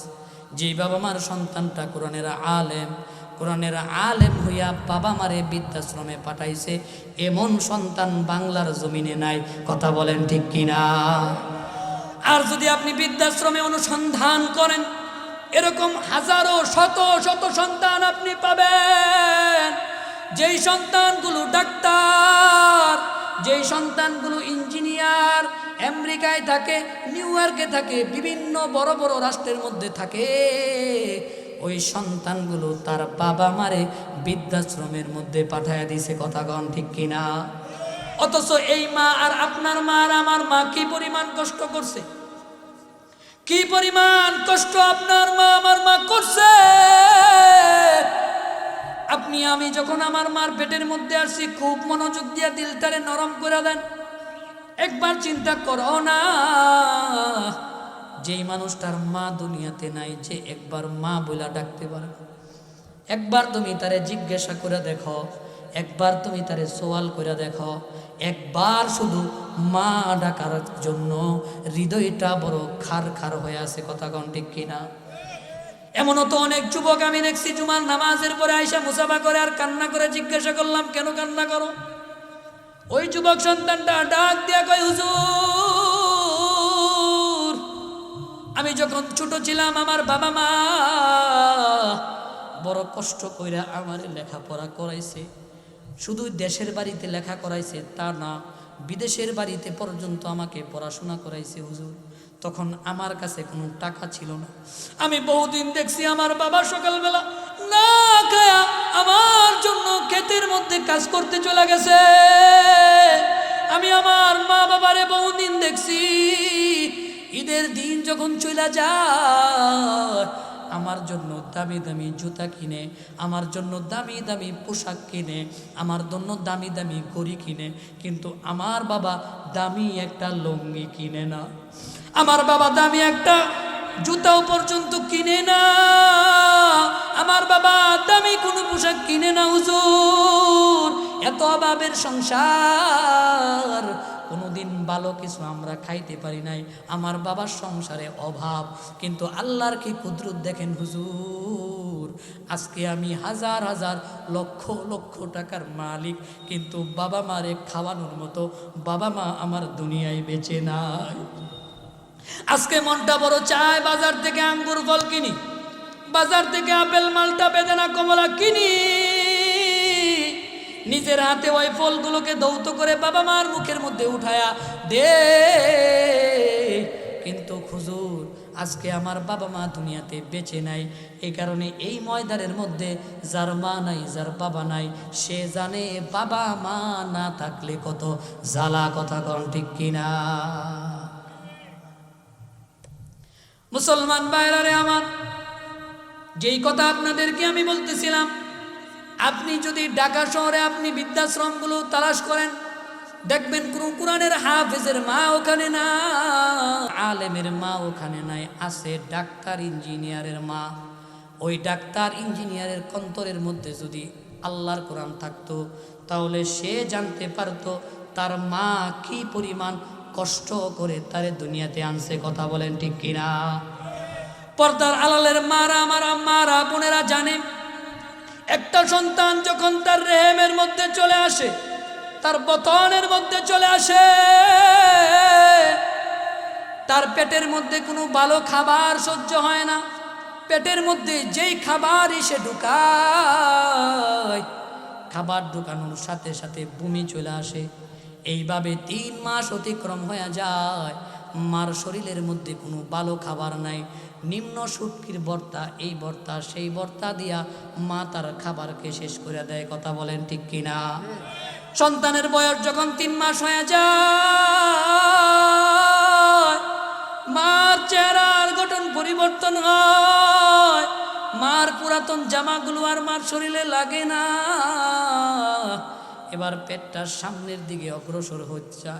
যেই বাবা মার সন্তানটা কোরআনের আলেম, কোরআনের আলেম হইয়া বাবা মারে বৃদ্ধাশ্রমে পাঠাইছে, এমন সন্তান বাংলার জমিনে নাই। কথা বলেন ঠিক কিনা? আর যদি আপনি বৃদ্ধাশ্রমে অনুসন্ধান করেন, এরকম হাজারো শত শত সন্তান আপনি পাবেন, যেই সন্তানগুলো ডাক্তার, যেই সন্তানগুলো ইঞ্জিনিয়ার, আমেরিকায় থাকে, নিউ ইয়র্কে থাকে, বিভিন্ন বড় বড় রাষ্ট্রের মধ্যে থাকে। ওই সন্তানগুলো তার বাবা মারে বৃদ্ধাশ্রমের মধ্যে পাঠায় দিছে। কথা কন ঠিক কিনা? অথচ এই মা আর আপনার মা আর আমার মা কি পরিমাণ কষ্ট করছে, কি পরিমাণ কষ্ট আপনার মা আমার মা করছে। আপনি আমি যখন আমার মার পেটের মধ্যে আসছি, খুব মনোযোগ দিয়ে দিলটারে নরম করে দেন। একবার চিন্তা করো না, যেই মানুষটার মা দুনিয়াতে নাই, যে একবার মা বইলা ডাকতে পারে, একবার তুমি তারে জিজ্ঞাসা করে দেখো, একবার তুমি তারে সওয়াল করে দেখো, একবার শুধু মা ডাকার জন্য হৃদয়টা বড় খার খার হয়ে আছে। কথা কন ঠিক কিনা? এমনও তো অনেক যুবক আমি দেখছি, জুমার নামাজের পরে আইসা মুসাফা করে আর কান্না করে। জিজ্ঞাসা করলাম, কেন কান্না করো? ওই যুবক সন্তানটা ডাক দিয়া কয়, হুজুর, আমি যখন ছোট ছিলাম আমার বাবা মা বড় কষ্ট কইরা আমার লেখাপড়া করাইছে। শুধু দেশের বাড়িতে লেখা করাইছে তা না, বিদেশের বাড়িতে পর্যন্ত আমাকে পড়াশোনা করাইছে হুজুর। তখন আমার কাছে কোনো টাকা ছিল না। আমি বহুদিন দেখছি আমার বাবা সকালবেলা না খায়া আমার জন্য ক্ষেতের মধ্যে কাজ করতে চলে গেছে। আমি আমার মা বাবারে বহুদিন দেখছি ঈদের দিন যখন চলে যায়, আমার জন্য দামি দামি জুতা কিনে, আমার জন্য দামি দামি পোশাক কিনে, আমার জন্য দামি দামি ঘড়ি কিনে, কিন্তু আমার বাবা দামি একটা লুঙ্গি কিনে না, আমার বাবা দামি একটা জুতাও পর্যন্ত কিনে না, আমার বাবা দামি কোনো পোশাক কিনে না। হুজুর, এত অভাবের সংসার, কোনোদিন ভালো কিছু আমরা খাইতে পারি নাই। আমার বাবার সংসারে অভাব, কিন্তু আল্লাহর কি কুদরত দেখেন হুজুর। আজকে আমি হাজার হাজার লক্ষ লক্ষ টাকার মালিক, কিন্তু বাবা মারে খাওয়ানোর মতো বাবা মা আমার দুনিয়ায় বেঁচে নাই। আজকে মনটা বড় চায় বাজার থেকে আঙ্গুর ফল কিনি, বাজার থেকে আপেল মালটা বেদানা কমলা কিনি, নিজের হাতে ওই ফলগুলোকে দৌত করে বাবা মার মুখের মধ্যে উঠায়া দে। কিন্তু হুজুর আজকে আমার বাবা মা দুনিয়াতে বেঁচে নাই, এই কারণে এই ময়দানের মধ্যে যার মা নাই, যার বাবা নাই, সে জানে বাবা মা না থাকলে কত জ্বালা। কথা কন ঠিক কিনা? মুসলমান ভাইরা আমার, যেই কথা আপনাদেরকে আমি বলতেছিলাম, আপনি যদি ঢাকা শহরে আপনি বৃদ্ধাশ্রমগুলো তালাশ করেন, দেখবেন কোন কোরআনের হাফেজের মা ওখানে না, আলেমের মা ওখানে নাই, আছে ডাক্তার ইঞ্জিনিয়ারের মা। ওই ডাক্তার ইঞ্জিনিয়ারের অন্তরের মধ্যে যদি আল্লাহর কোরআন থাকতো, তাহলে সে জানতে পারতো তার মা কি পরিমাণ কষ্ট করে তারে দুনিয়াতে আনছে। কথা বলেন ঠিক কিনা? পর্দার আলালের মারা, আমার মারা বোনেরা জানে, একটা সন্তান যখন তার রেহেমের মধ্যে চলে আসে, তার বতনের মধ্যে চলে আসে, তার পেটের মধ্যে কোনো ভালো খাবার সহ্য হয় না। পেটের মধ্যে যেই খাবার এসে ঢুকায়, খাবার ঢুকানোর সাথে সাথে বমি চলে আসে। এইভাবে 3 মাস অতিক্রম হয়ে যায়, মার শরীরের মধ্যে কোনো ভালো খাবার নাই, নিম্ন শুটকির ভর্তা, এই ভর্তা সেই ভর্তা দিয়া মা তার খাবারকে শেষ করে দেয়। কথা বলেন ঠিক কিনা? সন্তানের বয়স যখন 3 মাস হয়ে যায়, মার চেহারার গঠন পরিবর্তন হয়, মার পুরাতন জামাগুলো আর মার শরীরে লাগে না। এবার পেটটা সামনের দিকে অগ্রসর হচ্ছে,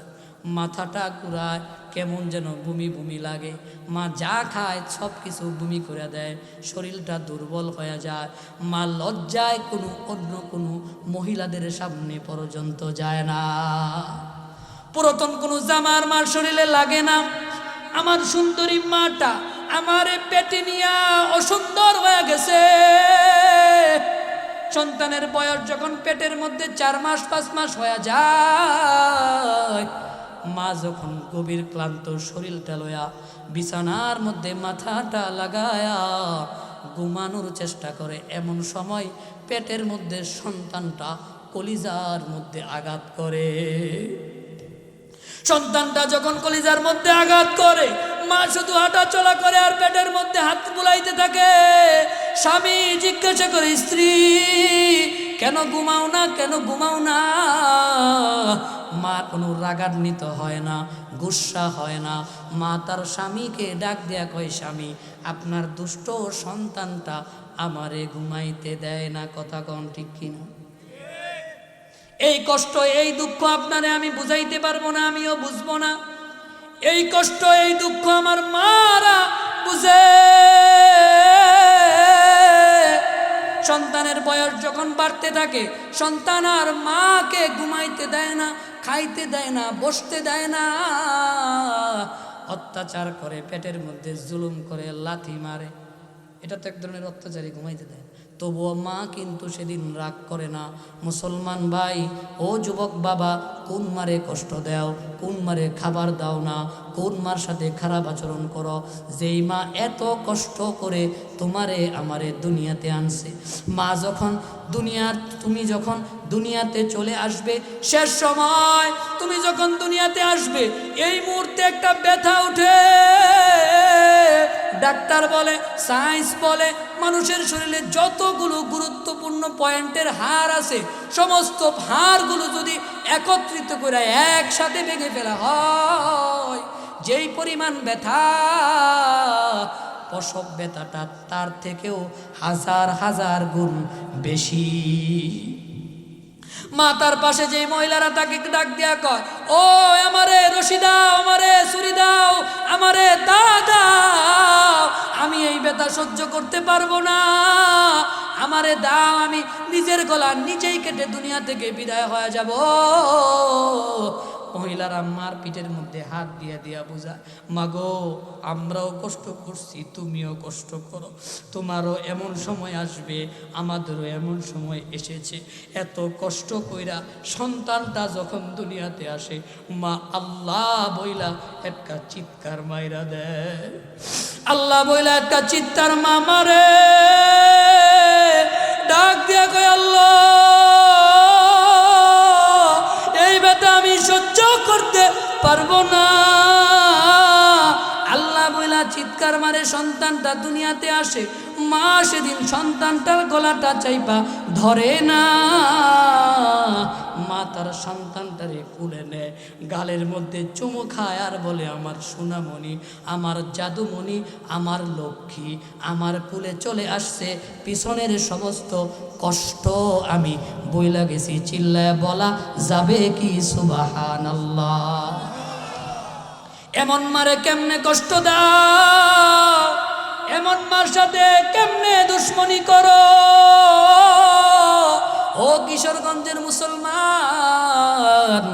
মাথাটা ঘুরায়, কেমন যেন বমি বমি লাগে, মা যা খায় সব কিছু বমি করে দেয়, শরীরটা দুর্বল হয়ে যায়। মা লজ্জায় অন্য কোনো মহিলাদের সামনে পর্যন্ত যায় না। পুরাতন কোনো জামার মার শরীরে লাগে না। আমার সুন্দরী মাটা আমারে পেটে নিয়া অসুন্দর হয়ে গেছে। সন্তানের বয়স যখন পেটের মধ্যে 4 মাস 5 মাস হয়ে যায়, মা যখন গভীর ক্লান্ত শরীরটা লয়া বিছানার মধ্যে মাথাটা লাগায়া ঘুমানোর চেষ্টা করে, এমন সময় পেটের মধ্যে সন্তানটা কলিজার মধ্যে আঘাত করে। সন্তানটা যখন কলিজার মধ্যে আঘাত করে, মা শুধু হাঁটা চলা করে আর পেটের মধ্যে হাত বুলাইতে থাকে। স্বামী জিজ্ঞাসা করে, স্ত্রী কেন ঘুমাও না, কেন ঘুমাও না? মা কোনো রাগান্বিত হয় না, গুসা হয় না। মা তার স্বামীকে ডাক দেয়া কয়, স্বামী আপনার দুষ্ট সন্তানটা আমারে ঘুমাইতে দেয় না। কথা কন ঠিক কিনা? এই কষ্ট এই দুঃখ আপনারে আমি বুঝাইতে পারবো না, আমিও বুঝবো না। এই কষ্ট এই দুঃখ আমার মারা বুঝে। সন্তানের বয়স যখন বাড়তে থাকে, সন্তান আর মাকে ঘুমাইতে দেয় না, খাইতে দেয় না, বসতে দেয় না, অত্যাচার করে, পেটের মধ্যে জুলুম করে, লাথি মারে। এটা তো এক ধরনের অত্যাচারী, ঘুমাইতে দেয়। তবুও মা কিন্তু সেদিন রাগ করে না। মুসলমান ভাই ও যুবক বাবা, কোন মারে কষ্ট দাও, কোন মারে খাবার দাও না, কোন মার সাথে খারাপ আচরণ করো, যেই মা এত কষ্ট করে তোমারে আমারে দুনিয়াতে আনছে। মা যখন তুমি যখন দুনিয়াতে চলে আসবে, শেষ সময় তুমি যখন দুনিয়াতে আসবে, এই মুহূর্তে একটা ব্যথা উঠে। ডাক্তার বলে, সায়েন্স বলে, মানুষের শরীরে যতগুলো গুরুত্বপূর্ণ পয়েন্টের হাড় আছে, সমস্ত হাড়গুলো যদি একত্রিত করে একসাথে ভেঙে ফেলা হয়, যেই পরিমাণ ব্যথা, প্রসব ব্যথাটা তার থেকেও হাজার হাজার গুণ বেশি। মা তার পাশে যেই মহিলারা তাকে ডাক দিয়া কয়, ও আমারে রশি দাও, আমারে ছুরি দাও, আমারে দা দাও, আমি এই ব্যথা সহ্য করতে পারবো না, আমারে দাও, আমি নিজের গলা নিজেই কেটে দুনিয়া থেকে বিদায় হয়ে যাব। মহিলারা মার পিঠের মধ্যে হাত দিয়া দিয়া বোঝায়, মাগো আমরাও কষ্ট করছি, তুমিও কষ্ট করো, তোমারও এমন সময় আসবে, আমাদেরও এমন সময় এসেছে। এত কষ্ট কইরা সন্তানটা যখন দুনিয়াতে আসে, মা আল্লাহ বইলা একটা চিৎকার মাইরা দেয়, আল্লাহ বইলা একটা চিৎকার মা মারে, ডাক দিয়া কয় আল্লাহ এই ব্যথা আমি সহ্য করতে পারবো না। আল্লাহ বইলা চিৎকার মারে সন্তানটা দুনিয়াতে আসে, মা সেদিন সন্তানটার গলাটা চাইপা ধরে না, মা তার সন্তানটারে কুলে নেয়, গালের মধ্যে চুমু খায় আর বলে, আমার সোনামণি, আমার জাদুমণি, আমার লক্ষ্মী আমার কুলে চলে আসছে, পিছনের সমস্ত কষ্ট আমি বইলা গেছি। চিল্লায় বলা যাবে কি সুবহানাল্লাহ? এমন মারে কেমনে কষ্ট দাও, এমন মার সাথে কেমনে দুশ্মনী করো? ও কিশোরগঞ্জের মুসলমান,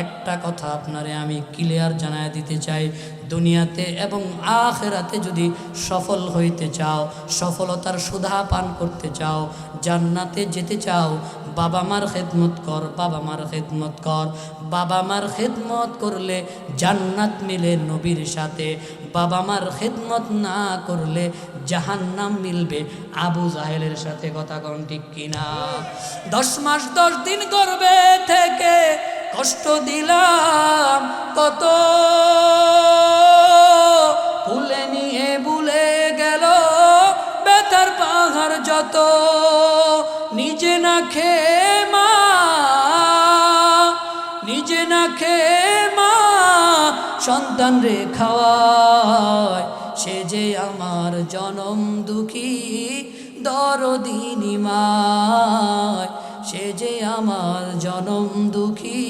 একটা কথা আপনারে আমি ক্লিয়ার জানায় দিতে চাই, দুনিয়াতে এবং আখিরাতে যদি সফল হইতে চাও, সফলতার সুধা পান করতে চাও, জান্নাতে যেতে চাও, বাবা মার খেদমত কর, বাবা মার খেদমত কর। বাবা মার খেদমত করলে জান্নাত মিলে নবীর সাথে, বাবা মার খেদমত না করলে জাহান্নাম মিলবে আবু জাহেলের সাথে। কথা কোন ঠিক কিনা? 10 মাস 10 দিন গর্ভে থেকে কষ্ট দিলাম কত, ভুলে নিয়ে ভুলে গেল ব্যথার পাহাড় যত, নিজে না খেয়ে মা, নিজে না খেয়ে মা সন্তান রে খাওয়ায়, সে যে আমার জনম দুঃখী দরদিনী মায়, সে যে আমার জনম দুঃখী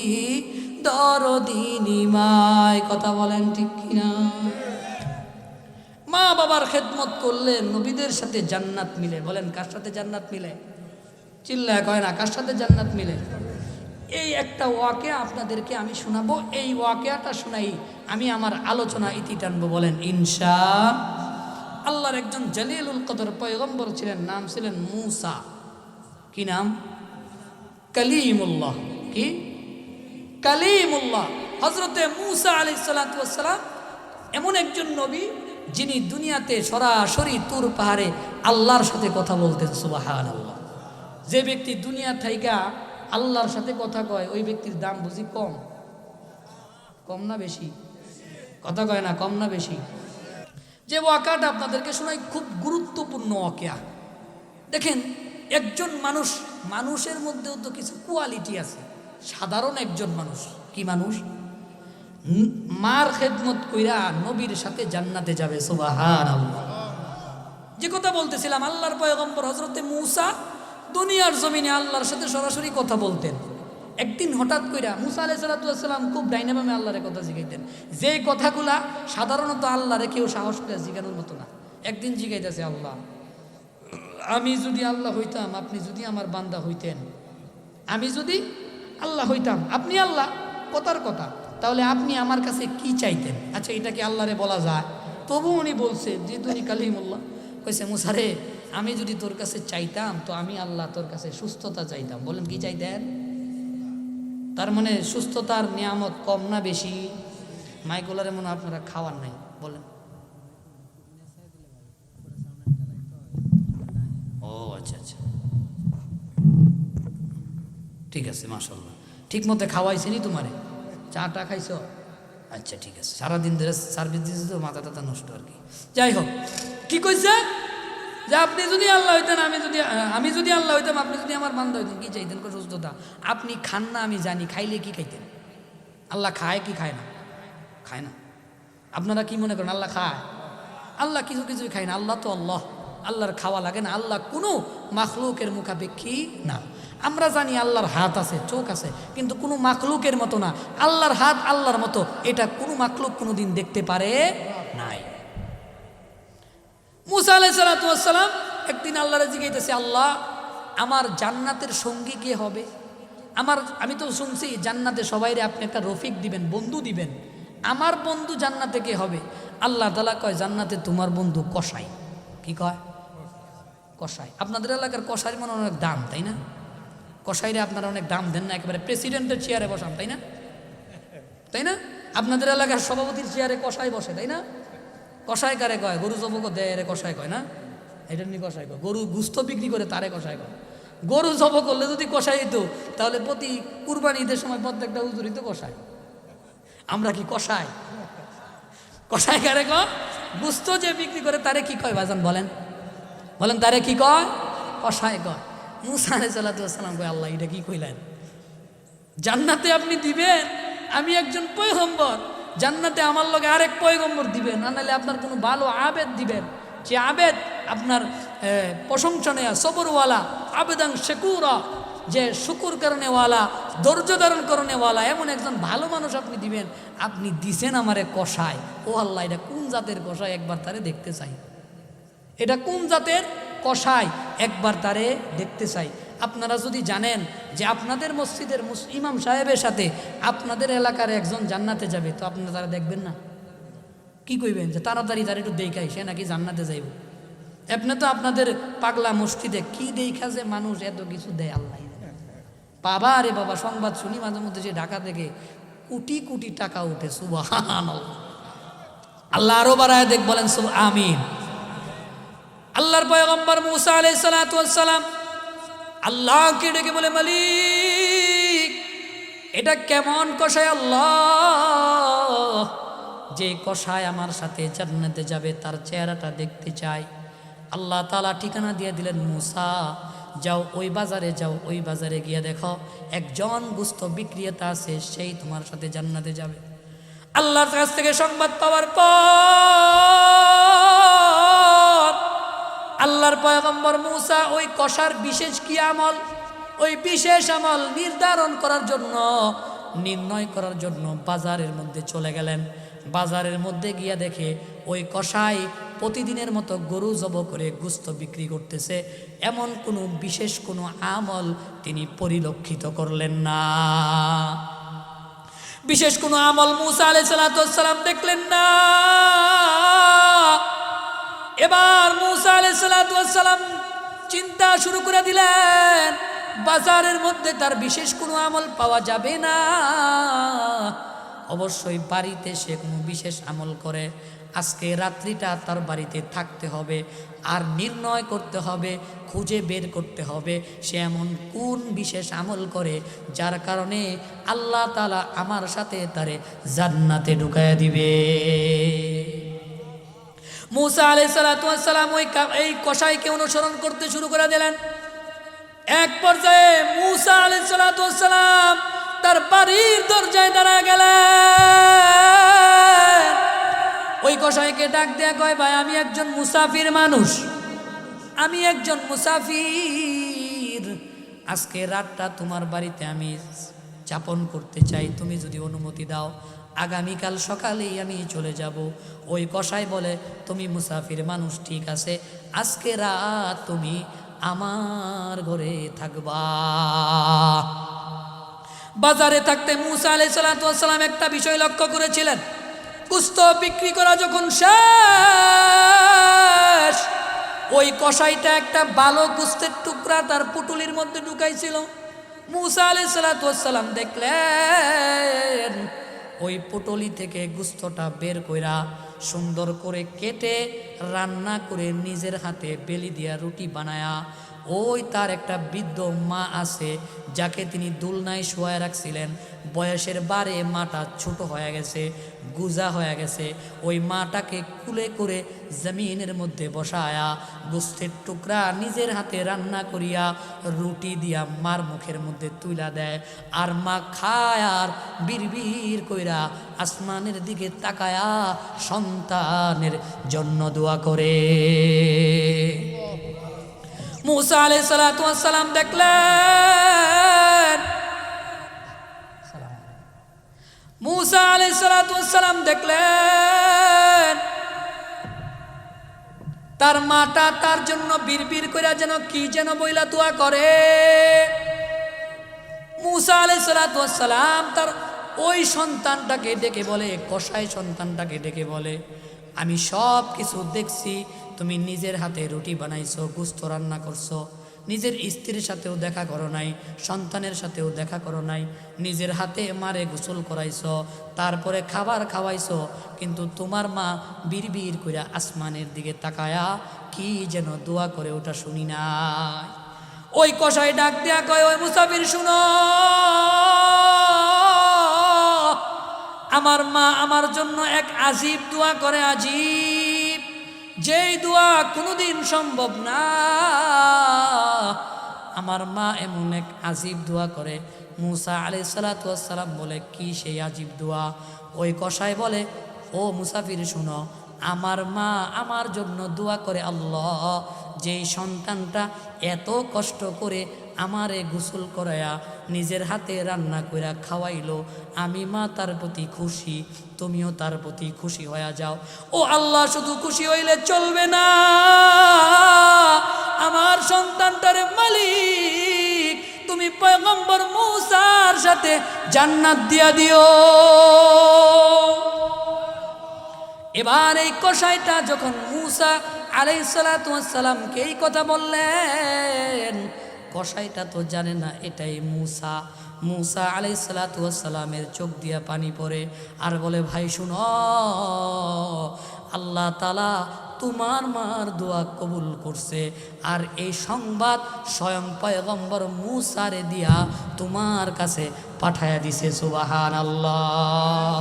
দরদিনী মায়। কথা বলেন ঠিক কিনা? মা বাবার খেদমত করলে নবীদের সাথে জান্নাত মিলে। বলেন কার সাথে জান্নাত মিলে? চিল্লায় কয় না, কার সাথে জান্নাত মিলে? এই একটা ওয়াকিয়া আপনাদেরকে আমি শোনাবো, এই ওয়াকিয়াটা শোনাই আমি আমার আলোচনা ইতি টানবো। বলেন ইনশা আল্লাহর একজন জলিলুল কদর পয়গম্বর ছিলেন, নাম ছিলেন মূসা। কি নাম? কালিমুল্লাহ। কি? কালিমুল্লাহ। হযরতে মূসা আলাইহিস সালাতু ওয়াস সালাম এমন একজন নবী যিনি দুনিয়াতে সরাসরি তুর পাহাড়ে আল্লাহর সাথে কথা বলতেন। সুবহানাল্লাহ। যে ব্যক্তি দুনিয়া থাইকা আল্লাহর সাথে কথা কয়, ওই ব্যক্তির দাম বুঝি কম? কম না বেশি? কথা কয় না, কম না বেশি? যে ওয়াকিয়াটা আপনাদেরকে শোনাই খুব গুরুত্বপূর্ণ ওয়াকিয়া। দেখেন, একজন মানুষ, মানুষের মধ্যেও তো কিছু কোয়ালিটি আছে। সাধারণ একজন মানুষ, কি মানুষ? মার খেদমত কইরা নবীর সাথে জান্নাতে যাবে। সুবহানাল্লাহ। যে কথা বলতেছিলাম, আল্লাহর পয়গম্বর হযরতে মূসা দুনিয়ার জমিনে আল্লাহর সাথে সরাসরি কথা বলতেন। একদিন হঠাৎ কইরা মূসা আলাইহিস সালাম খুব ডাইনামে আল্লাহরে কথা জিগাইতেন, যে কথাগুলা সাধারণত আল্লাহরে কেউ সাহস করে জিগানোর মতো না। একদিন জিগাইতেছে, আল্লাহ আমি যদি আল্লাহ হইতাম, আপনি যদি আমার বান্দা হইতেন, আমি যদি আল্লাহ হইতাম, আপনি আল্লাহ, কথার কথা, তাহলে আপনি আমার কাছে কি চাইতেন? আচ্ছা, এটা কি আল্লাহরে বলা যায়? তবু উনি বলছে যে তুমি কালিমুল্লাহ, কইছে মূসা রে, আমি যদি তোর কাছে চাইতাম তো আমি আল্লাহ তোর কাছে সুস্থতা চাইতাম। বলেন কি চাইতেন? তার মানে সুস্থতার নিয়ামত কম না বেশি? মাইকুলারে মনে আপনারা খাওয়ার নাই, বলেন। ও আচ্ছা আচ্ছা, ঠিক আছে, মাশাআল্লাহ। ঠিক মতো খাওয়াইছেনি তোমারে? চাটা খাইছো? আচ্ছা ঠিক আছে, সারাদিন ধরে সার্ভিস দিয়েছে তো, মাথা টাথা নষ্ট আর কি। যাই হোক, কি কইছে? যে আপনি যদি আল্লাহ হইতেন, আমি যদি আল্লাহ হইতাম, আপনি যদি আমার বান্দা হইতেন, কি চাইতেন? সুস্থতা। আপনি খান না আমি জানি, খাইলে কি খাইতেন? আল্লাহ খায় কি খায় না? খায় না। আপনারা কি মনে করেন আল্লাহ খায়? আল্লাহ কিছু কিছুই খায় না। আল্লাহ তো আল্লাহ, আল্লাহর খাওয়া লাগে না। আল্লাহ কোনো মাখলুকের মুখাপেক্ষী না। আমরা জানি আল্লাহর হাত আছে, চোখ আছে, কিন্তু কোনো মাখলুকের মতো না। আল্লাহর হাত আল্লাহর মতো, এটা কোনো মাখলুক কোনোদিন দেখতে পারে নাই। মূসা আলাইহিস সালাম একদিন আল্লাহরে জিজ্ঞাসা, আল্লাহ আমার জান্নাতের সঙ্গী কে হবে? আমি তো শুনছি জান্নাতে সবাইরে আপনি একটা রফিক দিবেন, বন্ধু দিবেন। আমার বন্ধু জান্নাতে কে হবে? আল্লাহ তাআলা কয় জান্নাতে তোমার বন্ধু কসাই। কি কয়? কসাই। আপনাদের এলাকার কসাই মনে অনেক দাম, তাই না? কসাইরে আপনারা অনেক দাম দেন না, একেবারে প্রেসিডেন্টের চেয়ারে বসান, তাই না? তাই না? আপনাদের এলাকার সভাপতির চেয়ারে কসাই বসে, তাই না? কসাই কারে কয়? গরু জবক দেয় রে কসাই কয় না? এটা নিয়ে কসাই কয়। গরু গুস্ত বিক্রি করে তারে কসাই কয়। গরু জব করলে যদি কসাই হইতো তাহলে প্রতি কুরবানি ঈদের সময় প্রত্যেকটা হুজুরই তো কসাই। আমরা কি কসাই? কসাই কারে কয়? গুস্ত যে বিক্রি করে তারে কি কয় ভাইজান বলেন? বলেন তারে কি কয়? কসাই কয়। মুসা আলাইহিস সালাম কয় আল্লাহ এটা কি কইলেন? জান্নাতে আপনি দিবেন, আমি একজন পয়গম্বর, জান্নাতে আমার লগে আরেক পয়গম্বর দিবেন, না নাহলে আপনার কোনো ভালো আবেদ দিবেন, যে আবেদ আপনার প্রশংসনীয় সবরওয়ালা আবেদান শেকুরা, যে শুকুর করেনেওয়ালা, ধৈর্য ধারণ করেনেওয়ালা, এমন একজন ভালো মানুষ আপনি দিবেন। আপনি দিছেন আমারে কসাই। ও আল্লাহ এটা কোন জাতের কসাই একবার তারে দেখতে চাই। এটা কোন জাতের কসাই একবার তারে দেখতে চাই। আপনারা যদি জানেন যে আপনাদের মসজিদের ইমাম সাহেবের সাথে আপনাদের এলাকার একজন জান্নাতে যাবে, তো আপনারা তারা দেখবেন না? কি কইবেন যে তাড়াতাড়ি তার একটু দেখাই, সে নাকি জান্নাতে যাইব। আপনি তো আপনাদের পাগলা মসজিদে কি দেখা যে মানুষ এত কিছু দেয় আল্লাহ বাবা রে বাবা। সংবাদ শুনি মাঝে মধ্যে যে ঢাকা থেকে কোটি কোটি টাকা উঠে, সুবহানাল্লাহ। আল্লাহ আরো বাড়ায় দেখ, বলেন আমিন। আল্লাহর পয়গম্বর মুসা আলাইহিস সালাতু ওয়াস সালাম আল্লাহকে ডেকে বলে মালিক এটা কেমন কসাই আল্লাহ, যে কসাই আমার সাথে জান্নাতে যাবে তার চেহারাটা দেখতে চাই। আল্লাহ তাআলা ঠিকানা দিয়ে দিলেন, মুসা যাও ওই বাজারে যাও, ওই বাজারে গিয়ে দেখো একজন গোশত বিক্রেতা আছে, সেই তোমার সাথে জান্নাতে যাবে। আল্লাহর কাছ থেকে সংবাদ পাওয়ার পর আল্লাহর পয়গম্বর মুসা ওই কসার বিশেষ কি আমল, ওই বিশেষ আমল নির্ণয় করার জন্য বাজারের মধ্যে চলে গেলেন। বাজারের মধ্যে গিয়া দেখে ওই কসাই প্রতিদিনের মতো গরু জব করে গোশত বিক্রি করতেছে। এমন কোনো বিশেষ কোনো আমল তিনি পরিলক্ষিত করলেন না। বিশেষ কোনো আমল মুসা আলাইহিস সালাম দেখলেন না। এবার মুসা আলাইহিস সালাম চিন্তা শুরু করে দিলেন, বাজারের মধ্যে তার বিশেষ কোনো আমল পাওয়া যাবে না, অবশ্যই বাড়িতে সে কোনো বিশেষ আমল করে। আজকে রাত্রিটা তার বাড়িতে থাকতে হবে, আর নির্ণয় করতে হবে, খুঁজে বের করতে হবে সে এমন কোন বিশেষ আমল করে যার কারণে আল্লাহ তাআলা আমার সাথে তারে জান্নাতে ঢুকায়া দিবে। মুসা আলাইহিস সালাম এই কসাইকে অনুসরণ করতে শুরু করে দিলেন। এক পর্যায়ে মুসা আলাইহিস সালাম তার বাড়ির দরজায় দাঁড়ায় গেলেন। ওই কসাইকে ডাক দেয়া কয়, ভাই আমি একজন মুসাফির মানুষ, আমি একজন মুসাফির, আজকে রাতটা তোমার বাড়িতে আমি যাপন করতে চাই, তুমি যদি অনুমতি দাও আগামীকাল সকালেই আমি চলে যাব। ওই কসাই বলে, তুমি মুসাফির মানুষ ঠিক আছে, আজকে রাত তুমি আমার ঘরে থাকবা। বাজারে থাকতে মুসা আলাইহিস সালাম একটা বিষয় লক্ষ্য করেছিলেন, গোশত বিক্রি করা যখন শেষ, ওই কসাইটা একটা ভালো গোশতের টুকরা তার পুটুলির মধ্যে ঢুকাইছিল। মুসা আলাইহিস সালাম দেখলেন ওই পুটলি থেকে গোশতটা বের কইরা সুন্দর করে কেটে রান্না করে নিজের হাতে বেলি দিয়া রুটি বানায়া, ওই তার একটা বৃদ্ধ মা আছে যাকে তিনি দুলনায় শোয়ায় রাখছিলেন, বয়সের বারে মাটা ছোট হয়ে গেছে, গুজা হয়ে গেছে, ওই মাটাকে কুলে করে জমিনের মধ্যে বসায়া গোশতের টুকরা নিজের হাতে রান্না করিয়া রুটি দিয়া মার মুখের মধ্যে তুইলা দেয়। আর মা খায় আর বিড়বিড় কইরা আসমানের দিকে তাকায়া সন্তানের জন্য দোয়া করে। মুসা আলাইহিস সালাম দেখলেন, মুসা আলাইহিস সালাম দেখলেন তার মাটা তার জন্য বিড়বিড় কইরা যেন কি যেন বইলা দোয়া করে। মূসা আলাইহিস সালাতু ওয়াস সালাম তার ওই সন্তানটাকে ডেকে বলে, কসাই সন্তানটাকে ডেকে বলে, আমি সব কিছু দেখছি, তুমি নিজের হাতে রুটি বানাইছো, গোশত রান্না করছো, নিজের স্ত্রীর সাথেও দেখা করো নাই, সন্তানের সাথেও দেখা করো নাই, নিজের হাতে মারে গোসল করাইছো, তারপরে খাবার খাওয়াইছো, কিন্তু তোমার মা বিড়বিড় কইরা আসমানের দিকে তাকায়া কি যেন দোয়া করে ওটা শুনি নাই। ওই কসাই ডাক দিয়া কয়, ওই মুসাফির শুনো, আমার মা আমার জন্য এক আজীব দোয়া করে, আজীব, যেই দোয়া কোনোদিন সম্ভব না। আমার মা এমন এক আজীব দোয়া করে। মূসা আলাইহিস সালাতু ওয়াস সালাম বলে, কি সেই আজীব দোয়া? ওই কসাই বলে, ও মুসাফির শুনো, আমার মা আমার জন্য দোয়া করে, আল্লাহ যেই সন্তানটা এত কষ্ট করে আমারে গোসল করায়া নিজের হাতে রান্না কইরা খাওয়াইলো, আমি মা তার প্রতি খুশি, তুমিও তার প্রতি খুশি হয়ে যাও। ও আল্লাহ, শুধু খুশি হইলে চলবে না, আমার সন্তানটার মালিক তুমি পয়গম্বর মূসার সাথে জান্নাত দিয়া দিও। এবার এই কসাইটা যখন মূসা আলাইহিস সালাতু ওয়াস সালামকে এই কথা বললেন, কসাইটা তো জানে না এটাই মূসা। মূসা আলাইহিস সালাতু ওয়াস সালামের চোখ দিয়া পানি পড়ে আর বলে, ভাই শুনো, আল্লাহ তাআলা তোমার মার দোয়া কবুল করছে, আর এই সংবাদ স্বয়ং পয়গম্বর মূসারে দিয়া তোমার কাছে পাঠায়া দিছে। সুবহানাল্লাহ।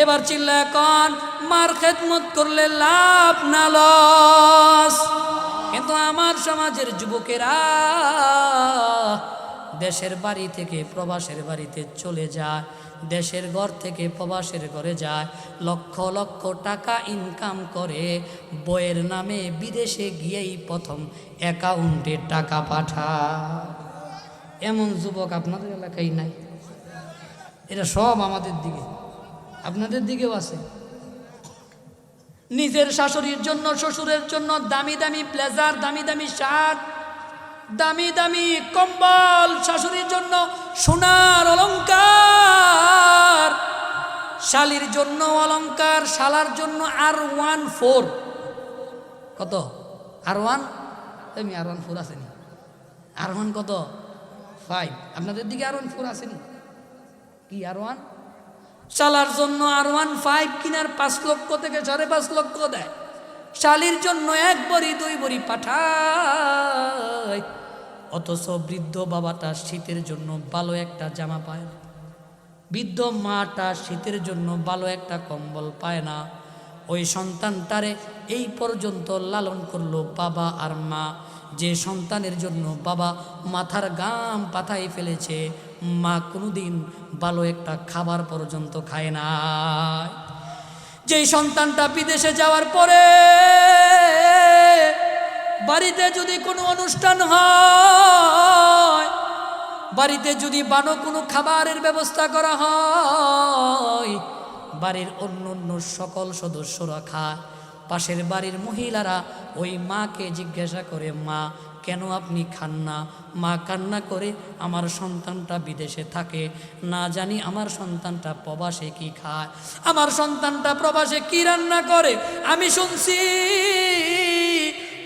এবার চিল্লায় কন, মার খেদমত করলে লাভ না লস? কিন্তু আমার সমাজের যুবকেরা দেশের বাড়ি থেকে প্রবাসের বাড়িতে চলে যায়, দেশের ঘর থেকে প্রবাসের ঘরে যায়, লক্ষ লক্ষ টাকা ইনকাম করে, বইয়ের নামে বিদেশে গিয়েই প্রথম অ্যাকাউন্টে টাকা পাঠায়। এমন যুবক আপনাদের এলাকায় নাই? এটা সব আমাদের দিকে, আপনাদের দিকেও আছে। নিজের শাশুড়ির জন্য, শ্বশুরের জন্য দামি দামি ব্লেজার, দামি দামি শার্ট, দামি দামি কম্বল, শাশুড়ির জন্য সোনার অলংকার, শালির জন্য অলংকার, শালার জন্য R14। কত? R1? এমনি R14 আসেনি? R1 কত? 5। আপনাদের দিকে R14 আসেনি? কি R1? শালার জন্য R15 কিনার 5 লক্ষ থেকে 5.5 লক্ষ দেয়। শালির জন্য 1 বড়ি 2 বড়ি পাঠায়। অথচ বৃদ্ধ বাবাটা শীতের জন্য ভালো একটা জামা পায় না, বৃদ্ধ মাটা শীতের জন্য ভালো একটা কম্বল পায় না। ওই সন্তানটারে এই পর্যন্ত লালন করলো বাবা আর মা, যে সন্তানের জন্য বাবা মাথার ঘাম পাতায় ফেলেছে, মা কোনোদিন ভালো একটা খাবার পর্যন্ত খায় না। যেই সন্তানটা বিদেশে যাওয়ার পরে বাড়িতে যদি কোনো অনুষ্ঠান হয়, বাড়িতে যদি বানো কোনো খাবারের ব্যবস্থা করা হয়, বাড়ির অন্য অন্য সকল সদস্যরা খায়, পাশের বাড়ির মহিলারা ওই মাকে জিজ্ঞাসা করে, মা কেন আপনি খান না? মা কান্না করে, আমার সন্তানটা বিদেশে থাকে, না জানি আমার সন্তানটা প্রবাসে কি খায়, আমার সন্তানটা প্রবাসে কি রান্না করে। আমি শুনছি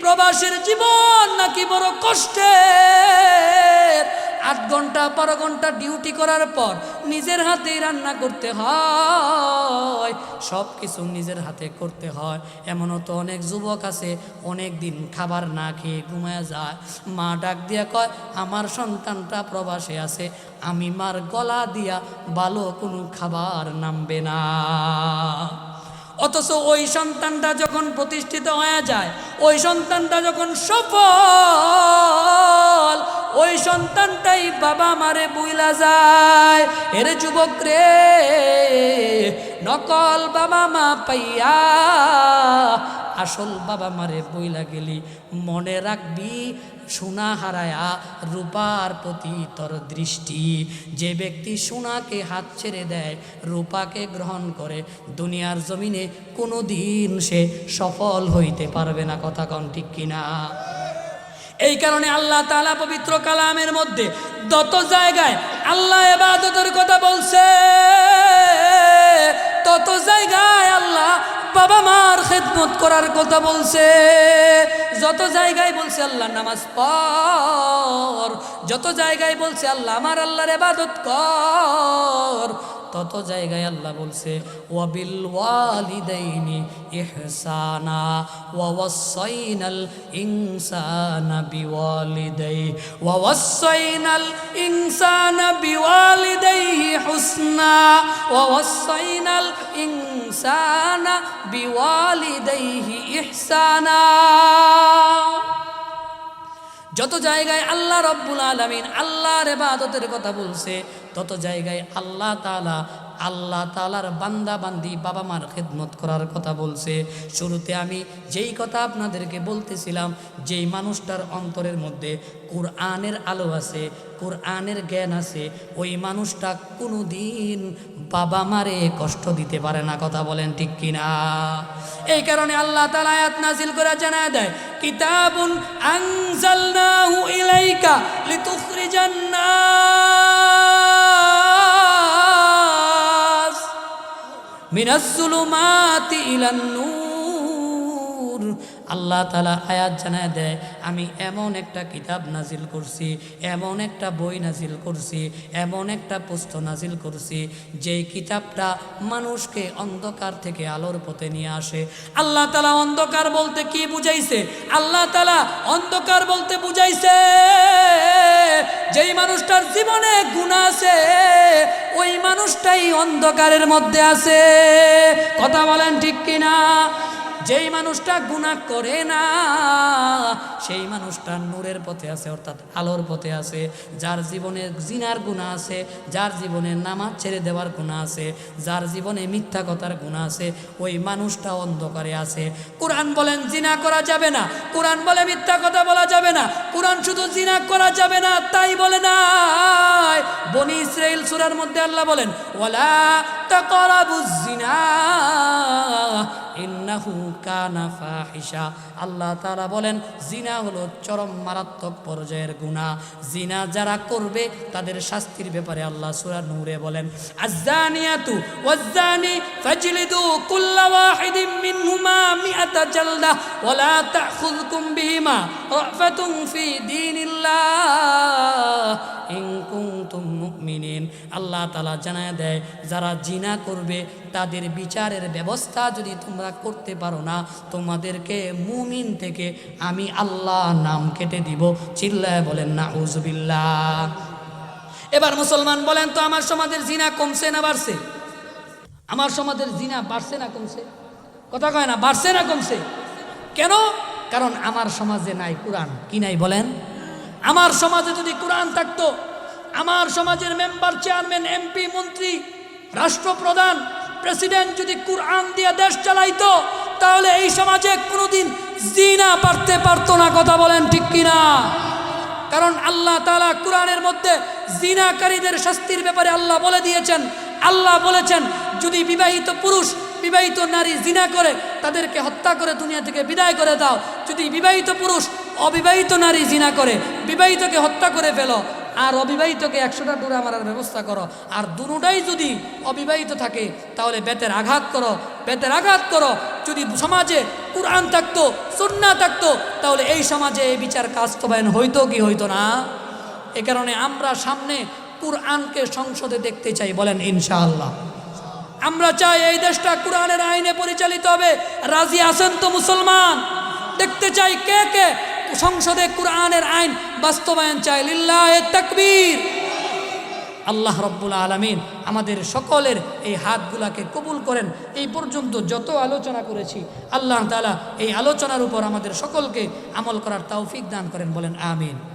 প্রবাসের জীবন নাকি বড় কষ্টের। 8 ঘন্টা 12 ঘন্টা ডিউটি করার পর নিজের হাতেই রান্না করতে হয়, সব কিছু নিজের হাতে করতে হয়। এমনও তো অনেক যুবক আছে অনেক দিন খাবার না খেয়ে ঘুমায় যায়। মা ডাক দিয়া কয়, আমার সন্তানটা প্রবাসে আছে, আমি মার গলা দিয়া ভালো কোনো খাবার নামবে না। অথচ ওই সন্তানটা যখন প্রতিষ্ঠিত হয়ে যায়, ওই সন্তানটা যখন সফল, ওই সন্তানটাই বাবা মারে বুইলা যায়। এর যুবক রে, নকল বাবা মা পাইয়া আসল বাবা মারে বইলা গেলি, মনে রাখবি সোনা হারায়া রূপার প্রতি তোর দৃষ্টি। যে ব্যক্তি সোনাকে হাত ছেড়ে দেয়, রূপাকে গ্রহণ করে, দুনিয়ার জমিনে কোনো দিন সে সফল হইতে পারবে না। কথা কন ঠিক কিনা? এই কারণে আল্লাহ তাআলা পবিত্র কালামের মধ্যে যত জায়গায় আল্লাহ ইবাদতের কথা বলছে, তত জায়গায় আল্লাহ বাবা মার খেদমত করার কথা বলছে। যত জায়গায় বলছে আল্লাহ নামাজ পড়, যত জায়গায় বলছে আল্লাহ আমার আল্লাহর ইবাদত কর, তত জায়গায় আল্লাহ বলছে ওয়াবিল ওয়ালিদাইনি ইহসানা ওয়া ওয়াসাইনাল ইনসানা বিওয়ালিদাইহি ওয়া ওয়াসাইনাল ইনসানা বিওয়ালিদাইহি হুসনা ওয়া ওয়াসাইনাল ইনসানা বিওয়ালিদাইহি ইহসানা। যত জায়গায় আল্লাহ রব্বুল আলামিন আল্লাহর ইবাদতের কথা বলছে, তত জায়গায় আল্লাহ তাআলার বান্দা বান্দি বাবা মার খেদমত করার কথা বলছে। শুরুতে আমি যেই কথা আপনাদেরকে বলতেছিলাম, যেই মানুষটার অন্তরের মধ্যে কোরআনের আলো আছে, কোরআনের জ্ঞান আছে, ওই মানুষটা কোনোদিন বাবা মারে কষ্ট দিতে পারে না। কথা বলেন ঠিক কিনা? এই কারণে আল্লাহ তাআলা আয়াত নাজিল করে জানায় দেয়, কিতাবুন আনজালনাহু ইলাইকা লিতুখরিজান নাস মিনাজ যুলুমাতি ইলান নূর। আল্লাহ তাআলা আয়াত জানায় দেয়, আমি এমন একটা কিতাব নাজিল করছি, এমন একটা বই নাজিল করছি, এমন একটা পুস্তক নাজিল করছি, যেই কিতাবটা মানুষকে অন্ধকার থেকে আলোর পথে নিয়ে আসে। আল্লাহ তাআলা অন্ধকার বলতে কি বুঝাইছে? আল্লাহ তাআলা অন্ধকার বলতে বুঝাইছে যেই মানুষটার জীবনে গুনাহ আছে, ওই মানুষটাই অন্ধকারের মধ্যে আছে। কথা বলেন ঠিক কিনা? যেই মানুষটা গুনাহ করে না, সেই মানুষটা নূরের পথে আছে, অর্থাৎ আলোর পথে আছে। যার জীবনে জিনার গুনাহ আছে, যার জীবনে নামাজ ছেড়ে দেওয়ার গুনাহ আছে, যার জীবনে মিথ্যা কথার গুনাহ আছে, ওই মানুষটা অন্ধকারে আছে। কোরআন বলেন জিনা করা যাবে না, কোরআন বলে মিথ্যা কথা বলা যাবে না, কোরআন শুধু জিনা করা যাবে না তাই বলে না। বনি ইসরাইল সূরার মধ্যে আল্লাহ বলেন ওয়ালা তাকরাবুজ জিনা ইন্নাহু কানা ফাহিশা। আল্লাহ তাআলা বলেন জিনা হলো চরম মারাত্মক পর্যায়ের গুনাহ। জিনা যারা করবে তাদের শাস্তির ব্যাপারে আল্লাহ সূরা নূরে বলেন আয-যানিয়াতু ওয়াজ-যানি ফাজলিদু কুল্লা ওয়াহিদিম মিনহুমা মিআতা জালদা ওয়া লা তা'খুযকুম বিহিমা রাফাতুন ফি দীনিল্লাহ ইন কুনতুম মুমিনিন। আল্লাহ তাআলা জানায় দেয়, যারা জিনা করবে তাদের বিচারের ব্যবস্থা যদি তোমরা করতে পারো না, তোমাদেরকে মুমিন থেকে আমি আল্লাহ নাম কেটে দিব। চিল্লায় বলেন নাউজুবিল্লাহ। এবার মুসলমান বলেন তো, আমার সমাজের জিনা কমছে না বাড়ছে? আমার সমাজের জিনা বাড়ছে না কমছে? কথা কয় না, বাড়ছে না কমছে? কেন? কারণ আমার সমাজে নাই কোরআন। কি নাই বলেন? আমার সমাজে যদি কোরআন থাকতো, আমার সমাজের মেম্বার, চেয়ারম্যান, এমপি, মন্ত্রী, রাষ্ট্রপ্রধান, প্রেসিডেন্ট যদি কোরআন দিয়ে দেশ চালাইতো, তাহলে এই সমাজে কোনোদিন জিনা বাড়তে পারতো না। কথা বলেন ঠিক কিনা? কারণ আল্লাহ তাআলা কোরআনের মধ্যে জিনাকারীদের শাস্তির ব্যাপারে আল্লাহ বলে দিয়েছেন। আল্লাহ বলেছেন, যদি বিবাহিত পুরুষ বিবাহিত নারী জিনা করে তাদেরকে হত্যা করে দুনিয়া থেকে বিদায় করে দাও। যদি বিবাহিত পুরুষ অবিবাহিত নারী জিনা করে, বিবাহিতকে হত্যা করে ফেলো, আর অবিবাহিতকে 100টা ডোরা মারার ব্যবস্থা করো। আর দুটোটাই যদি অবিবাহিত থাকে তাহলে বেতের আঘাত করো, বেতের আঘাত করো। যদি সমাজে কোরআন থাকতো, সুন্নাহ থাকতো, তাহলে এই সমাজে এই বিচার বাস্তবায়ন হইতো কি হইতো না? এ কারণে আমরা সামনে কোরআনকে সংসদে দেখতে চাই। বলেন ইনশাআল্লাহ। আমরা চাই এই দেশটা কোরআনের আইনে পরিচালিত হবে। রাজি আছেন তো মুসলমান? দেখতে চাই কে কে সংসদে কোরআনের আইন বাস্তবায়ন চাই। লিল্লাহি তাকবীর। আল্লাহ রব্বুল আলামিন আমাদের সকলের এই হাতগুলাকে কবুল করেন। এই পর্যন্ত যত আলোচনা করেছি, আল্লাহ তাআলা এই আলোচনার উপর আমাদের সকলকে আমল করার তৌফিক দান করেন। বলেন আমিন।